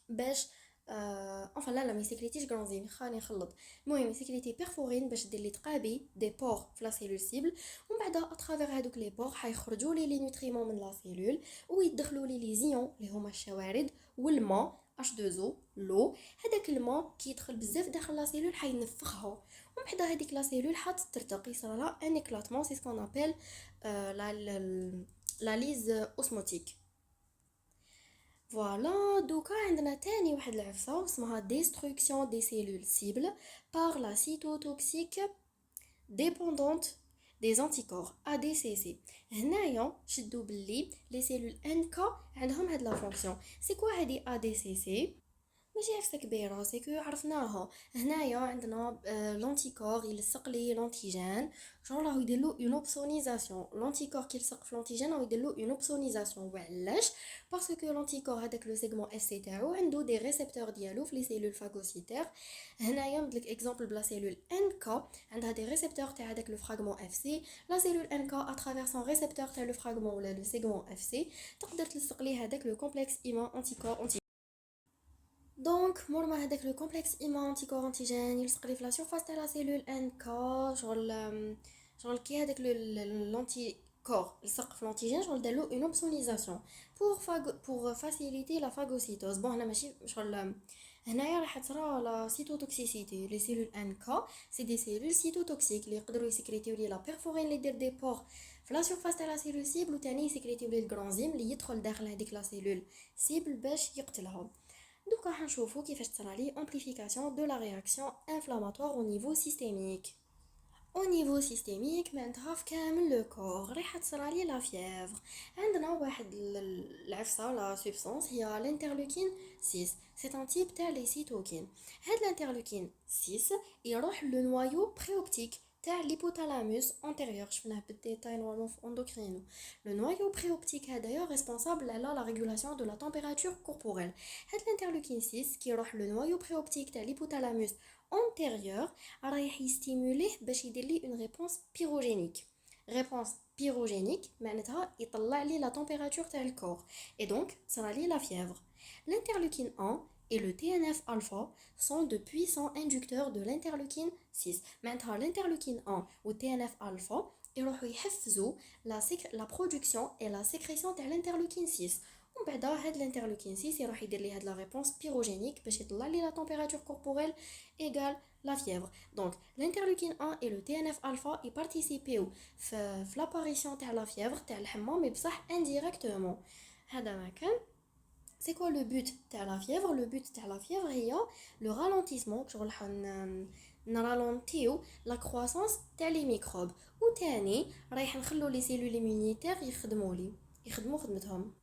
باش enfin لا ما يسكريتيش غرانزيم، خاني نخلط. المهم يسكريتي بيرفورين باش دير لي تقابي دي بور في لا سيلول سيبل، ومن بعد اترافير هذوك لي بور حيخرجوا لي نوتريمون من لا سيلول ويدخلوا لي زيون اللي هما الشوارد والماء H2O لو. هذاك الماء كي يدخل بزاف داخل لا سيلول حينفخها، ومن بعد هذيك لا سيلول حترتقي يصرى لها ان اكلاتمون، سي سكون ابل لا ليز اوسموتيك. فوالا دوكا عندنا تاني واحد العفسه اسمها ديستركسيون دي سيلول سيبل بار لا سيتوتوكسيك ديبوندونت دي انتيكور ADCC. هنايا شدو باللي لي سيلول NK عندهم هاد لا فونكسيون. سي كوا هادي ADCC؟ ماشي عفسه كبيره، سيكو عرفناها. هنايا عندنا لونتيكور يلصق لي لونتيجين، جون راهو يديرلو اون اوبسونيزاسيون. لونتيكور كي يلصق في لونتيجين راهو يديرلو اون اوبسونيزاسيون. وعلاش؟ باسكو لونتيكور هذاك لو سيغمون اف سي تاعو عنده دي ريسبتور ديالو في لي سيلول فاغوسيتير. هنايا ندلك اكزامبل بلا سيلول ان كا عندها دي ريسبتور تاع هذاك لو فراغمون اف سي. لا سيلول ان كا اترافير سون ريسبتور تاع لو فراغمون ولا لو سيغمون اف سي تقدر تلصق ليه هذاك لو كومبلكس ايمان انتيكور. دونك مور ما هذاك لو كومبلكس ايمان انتيكور انتيجين يلصق لي في لا سيرفاس تاع لا سيلول ان كا، شغل كي هذاك لونتي كور لصق في لونتيجين شغل دارلو اون اوبسونيزاسيون بور فاسيليتي لا فاغوسيتوز. بون هنا ماشي شغل هنايا راح تصرا لا سيتوتوكسيسيتي. لي سيلول ان كا سي دي سيلول سيتوتوكسيك اللي يقدروا يسكريتيو لي لا بيرفورين اللي دير دي بور في لا سيرفاس تاع لا سيلول سيبل، وثاني يسكريتيو لي الغرانزيم اللي يدخل داخل هذيك لا سيلول سيبل باش يقتلها. دوكا حنشوفو كيفاش تصرالي امبليفيكاسيون دو لا رياكسيون انفلاماتوار او نيفو سيستيميك. او نيفو سيستيميك معناتها في كامل لو كور راح تصرالي لا فيevre. عندنا واحد العفسه لا سوبستانس هي الانترلوكين 6، سي ان تيب تاع لي سيتوكين. هاد الانترلوكين 6 يروح لو نوايو بريوبتيك تاع ليبوثالاموس انتيريور، شفناه بالديتاي نورمالمون في اندوكرينو. لو نوايو بريوبتيك هذايا ريسبونسابل على لا ريغولاسيون دو لا تمبيراتور كوربوريل. هاد الانترلوكين 6 كي يروح لو نوايو بريوبتيك تاع ليبوثالاموس انتيريور رايح يستيموليه باش يدير لي اون ريبونس بيروجينيك. ريبونس بيروجينيك معناتها يطلع لي لا تمبيراتور تاع الكور اي دونك تصرا لي لا فيevre. L'interleukine 1 et le TNF alpha sont de puissants inducteurs de l'interleukine 6. معناتها l'interleukine 1 و TNF alpha يروحوا يحفزوا la production et la sécrétion تاع l'interleukine 6. ومن بعد هاد الانترلوكين 6 يروح يدير لي هاد لا ريبونس بيروجينيك باش يطلع لي لا تمبيراتور كوربوريل ايغال لا فيevre. دونك l'interleukine 1 et le TNF alpha يبارتيسيبيو في لاباريسيون تاع لا فيevre تاع الحمى، مي بصح انديريكتومون. هذا ما كان. C'est quoi le but de la fièvre? Le but de la fièvre est le ralentissement, que je ralentir la croissance des microbes. Ou تاني رايح نخلو les cellules immunitaires يخدموا خدمتهم.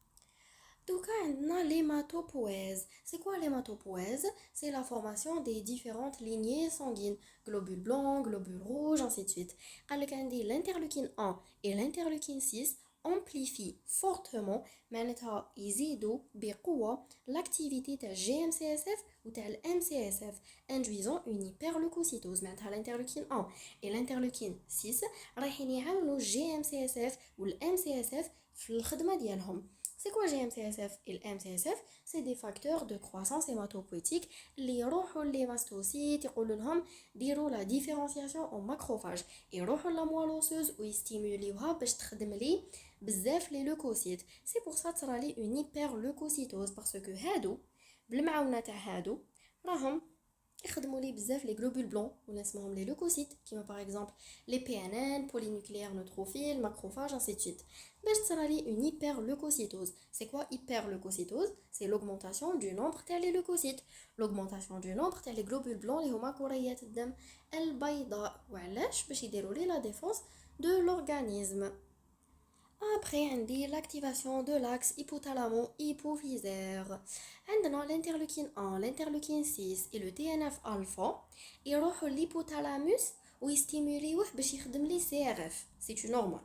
دوكا عندنا l'hématopoïèse. C'est quoi l'hématopoïèse? C'est la formation des différentes lignées sanguines, globules blancs, globules rouges, ainsi de suite. قالك عندي l'interleukine 1 et l'interleukine 6 amplifie fortement معناتها يزيدوا بقوة l'activité تاع GMCSF ou تاع MCSF induisant une hyperleucocytose معناتها l'interleukine 1 et l'interleukine 6 رايحين يعاونوا GMCSF ou MCSF في الخدمة ديالهم. C'est quoi GMCSF et MCSF? C'est des facteurs de croissance hématopoïétique اللي يروحوا les mastocytes يقولوا لهم ديروا la différenciation en macrophage يروحوا la moelle osseuse ويستيموليوها باش تخدم لي بزاف لي لوكوسيت. سي بور سا تصرى لي اون هيبر لوكوسيتوز باسكو هادو بالمعاونه تاع هادو راهم يخدموا لي بزاف لي غلوبول بلون ولا اسمهم لي لوكوسيت كيما باغ اكزومبل لي بي ان ان بولينوكليير نوتروفيل ماكروفاج انسي سويت باش تصرى لي اون هيبر لوكوسيتوز. سي كوا هيبر لوكوسيتوز؟ سي l'augmentation du nombre تاع لي لوكوسيت l'augmentation du nombre تاع لي غلوبول بلون اللي هما كريات الدم البيضاء. وعلاش؟ باش يديروا لي لا ديفونس دو لورغانيزم. Après, on dit l'activation de l'axe hypothalamo-hypophysaire. On a l'interleukine 1, l'interleukine 6 et le TNF-alpha. Ils vont l'hypothalamus ou ils stimulent باش يخدم لي CRF. C'est normal.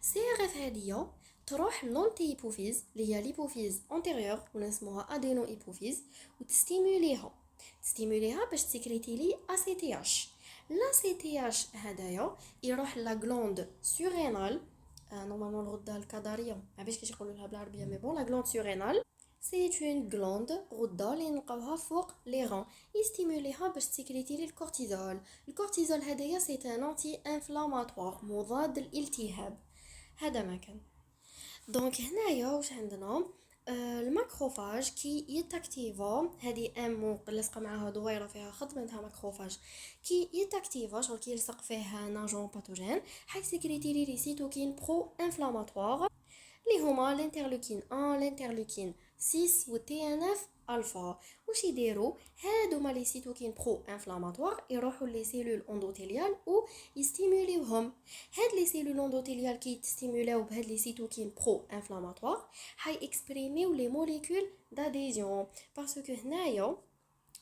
CRF هادية تروح l'anti-hypophyse اللي هي l'hypophyse antérieure ونسموها adéno-hypophyse تستيموليها باش تسكريتي لي ACTH. l'ACTH هدايا يروح la glande surrénale normalement الغدة الكظرية ما عرفتش كيفاش يقولوا لها بالعربية مي بون لا glande surrénale c'est une glande غدة اللي نلقاوها فوق لي ران يستيموليها باش تسكريتي لي الكورتيزول. الكورتيزول هدايا سي ان انتي انفلاماتوار مضاد للالتهاب. هذا ما كان دونك هنايا واش عندنا الماكروفاج كي يتاكتيفا هذه ام ملصقه معاها دويره فيها خط منها ماكروفاج كي يتاكتيفا شغل كي يلصق فيها ناجون باثوجين حيسكريتي لي سيتوكين برو انفلاماتوار اللي هما الانترلوكين 1 الانترلوكين 6 والتي ان اف الفا. واش يديروا هادوما لي سيتوكين برو انفلاماتوار يروحوا لي سيلول اندوتيليال و يستيموليوهم. هاد لي سيلول اندوتيليال كي تستيمولاو بهاد لي سيتوكين برو انفلاماتوار حي اكسبريميو لي موليكول داديزيون باسكو هنايا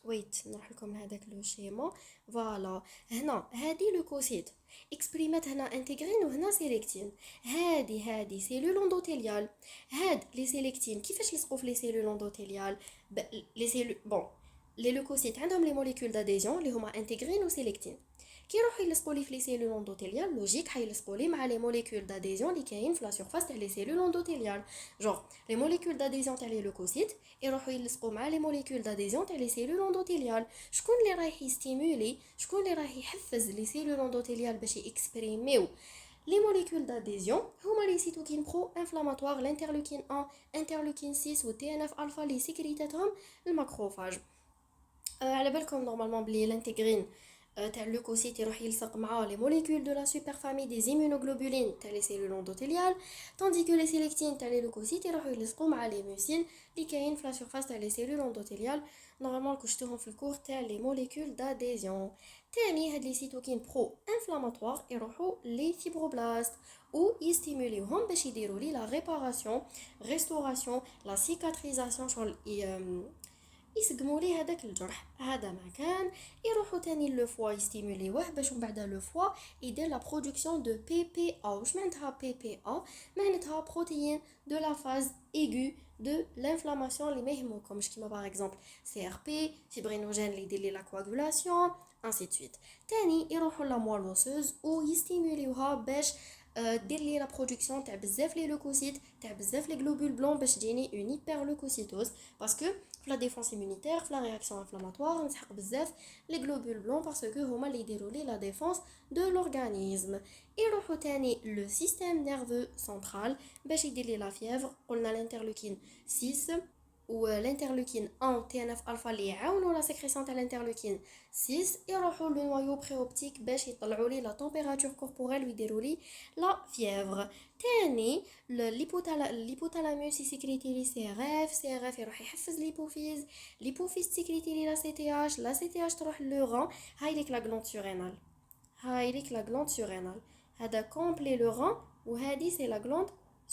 ويت نروح لكم لهذاك لو شيما فوالا. هنا هادي لوكوسيت اكسبريمات هنا انتجرين وهنا سيليكتين. هادي سيلول اندوتيليال. هاد لي سيليكتين كيفاش يلصقوا في لي سيلول اندوتيليال؟ لي سيلول بون لي لوكوسيت عندهم لي موليكول داديزيون اللي هما انتجرين وسيليكتين كي يروحوا يلصقوا لي في لي سيلول اندوتيليال لوجيك حيلصقوا لي مع لي موليكول داديزيون اللي كاين في لا سيرفاس تاع لي سيلول اندوتيليال. جور لي موليكول داديزيون تاع لي لوكوسيت يروحوا يلصقوا مع لي موليكول داديزيون تاع لي سيلول اندوتيليال. شكون اللي رايح يستيمولي شكون اللي رايح يحفز لي سيلول اندوتيليال باش يكسبريميو لي موليكول داديزيون؟ هما لي سيتوكين برو انفلاماتوار الانترلوكين 1 انترلوكين 6 والتي ان اف الفا اللي سكريتاتهم الماكروفاج. على بالكم نورمالمون بلي الانتجرين تاع اللوكوسيت يروح يلصق مع لي موليكول دو لا سوبر فامي دي زيمونوغلوبولين تاع لي سيلول اندوتيليال طوندي كو لي سيليكتين تاع لي لوكوسيت يروحوا يلصقوا مع لي موسين اللي كاين في لا سيرفاس تاع لي سيلول اندوتيليال نورمالمون كشتوهم في الكور تاع لي موليكول داديزيون. تاني هاد لي سيتوكين برو انفلاماتوار يروحوا لي فيبروبلاست و يستيموليوهم باش يديروا لي لا ريباراسيون ريستوراسيون لا سيكاتريزاسيون شغل يسقموا لي هذاك الجرح. هذا ما كان يروحوا تاني لو فوا يستيموليوه باش من بعد لو فوا يدير لا برودكسيون دو بي بي ا. واش معناتها بي بي ا؟ معناتها بروتيين دو لا فاز ايغو دو لانفلاماسيون اللي ما يهمكمش كيما باغ اكزومبل سي ار بي فيبرينوجين اللي يدير لي لا كواغولاسيون انسي سويت. تاني يروحوا لا موال اوسوز و يستيموليوها باش دير لي لا برودكسيون تاع بزاف لي لوكوسيت تاع بزاف لي غلوبول بلون باش تجيني اون هيبر لوكوسيتوز باسكو في لا ديفونس immunitaire في لا رياكسيون انفلاماتوار نسحق بزاف لي غلوبول بلون باسكو هما اللي يديروا لي لا ديفونس دو لورغانيزم. يروحوا تاني لو سيستيم نيرفو سنترال باش يدير لي لا فيèvre. قلنا الانترلوكين 6 و l'interleukine 1 TNF alpha اللي يعاونوا لا سيكريسيون تاع الانترلوكين 6 يروحوا لو نوايو بريوبتيك باش يطلعوا لي لا تمبيراتور كوربوريل ويديروا لي لا فيèvre. تاني الهيبوثالاموس يسكريتي لي سي ار اف يروح يحفز ليبوفيز تسكريتي لي لا سي تي اش تروح لو هاي ليك لا غلاند سورينال هذا كومبلي لو ران وهذه سي لا غلاند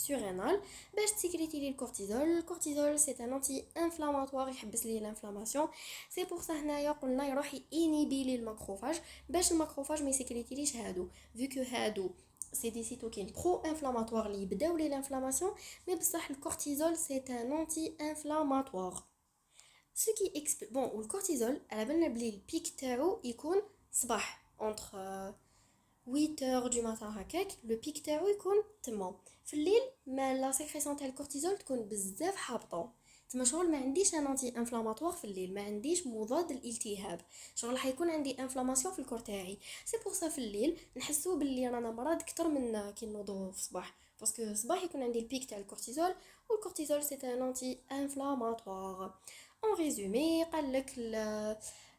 surrénale باش تسكريتي لي الكورتيزول سي ان انتي انفلاماتوار يحبس لي الانفلاماسيون. سي بور سا هنايا قلنا يروح انيبي لي الماكروفاج باش الماكروفاج ما يسكريتيليش هادو فيكو هادو c'est des cytokines pro-inflammatoires اللي يبداو لي l'inflammation mais بصح الكورتيزول c'est un anti-inflammatoire. Ce qui explique bon le cortisol على بالنا بلي البيك تاعو يكون صباح entre 8 heures du matin هكاك لو بيك تاعو يكون تما في الليل ما لا سيكريسيون تاع الكورتيزول تكون بزاف هابطه تما شغل ما عنديش ان انتي انفلاماتوار في الليل ما عنديش مضاد الالتهاب شغل حيكون عندي انفلاماسيون في الكور تاعي سي بور سا في الليل نحسو باللي رانا مرض اكثر من كي نوضو في الصباح باسكو الصباح يكون عندي البيك تاع الكورتيزول والكورتيزول سي ان انتي انفلاماتوار en résumé قالك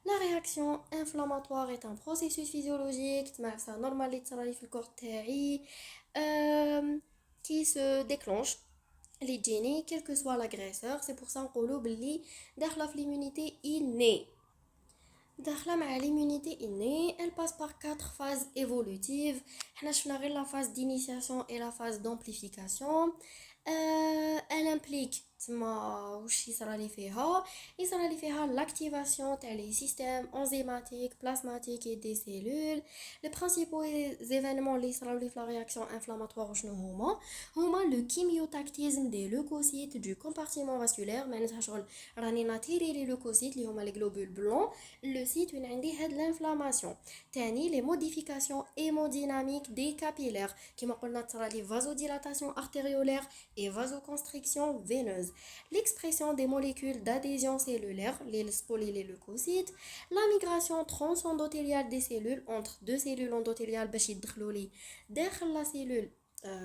la réaction inflammatoire est un processus physiologique c'est normal اللي تصرالي في الكور تاعي qui se déclenche les génies quel que soit l'agresseur c'est pour ça نقولوا باللي داخله في l'immunité innée داخله مع l'immunité innée elle passe par 4 phases évolutives حنا شفنا غير la phase d'initiation et la phase d'amplification elle implique تما واش يصرالي فيها يصرالي فيها l'activation تاع les systèmes enzymatiques plasmatiques et des cellules les principaux événements اللي يصراولي في la réaction inflammatoire شنو هما le chimiotactisme des leucocytes du compartiment vasculaire معناتها شغل راني ناتيري لي لوكوسيت اللي هما لي globules blancs le site وين عندي هاد l'inflammation تاني les modifications hémodynamiques des capillaires كما قلنا تصرالي vasodilatation artériolaire et vasoconstriction veineuse l'expression des molécules d'adhésion cellulaire les spolyleucocytes la migration transendothéliale des cellules entre deux cellules endothéliales باش يدخلوا لي داخل la cellule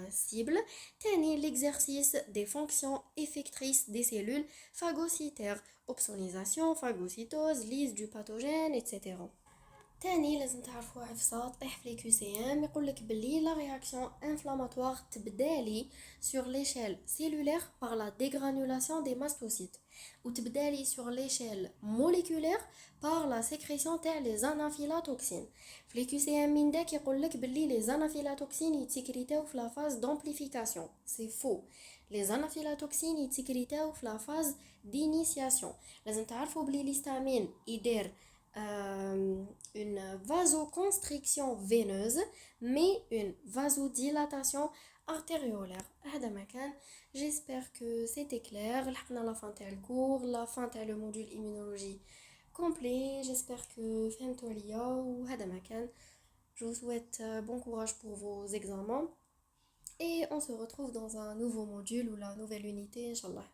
cible تاني l'exercice des fonctions effectrices des cellules phagocytaires opsonisation phagocytose lyse du pathogène etc. تاني لازم تعرفوا عفسه طيح في لي كيو سي ام يقولك بلي لا رياكسيون انفلاماتوار تبدالي sur l'échelle cellulaire par la dégranulation des mastocytes وتبدالي sur l'échelle moléculaire par la sécrétion تاع les anaphylatoxines في لي كيو سي ام من داك يقولك بلي les anaphylatoxines يتسكريتاو في la phase d'amplification c'est faux les anaphylatoxines يتسكريتاو في la phase d'initiation لازم تعرفوا بلي l'histamine يدير une vasoconstriction veineuse mais une vasodilatation artériolaire هذا ما كان j'espère que c'était clair لحقنا la fin تاع الكور la fin تاع le module immunologie complet j'espère que فهمتوا ليا وهذا ما كان je vous souhaite bon courage pour vos examens et on se retrouve dans un nouveau module ou la nouvelle unité inchallah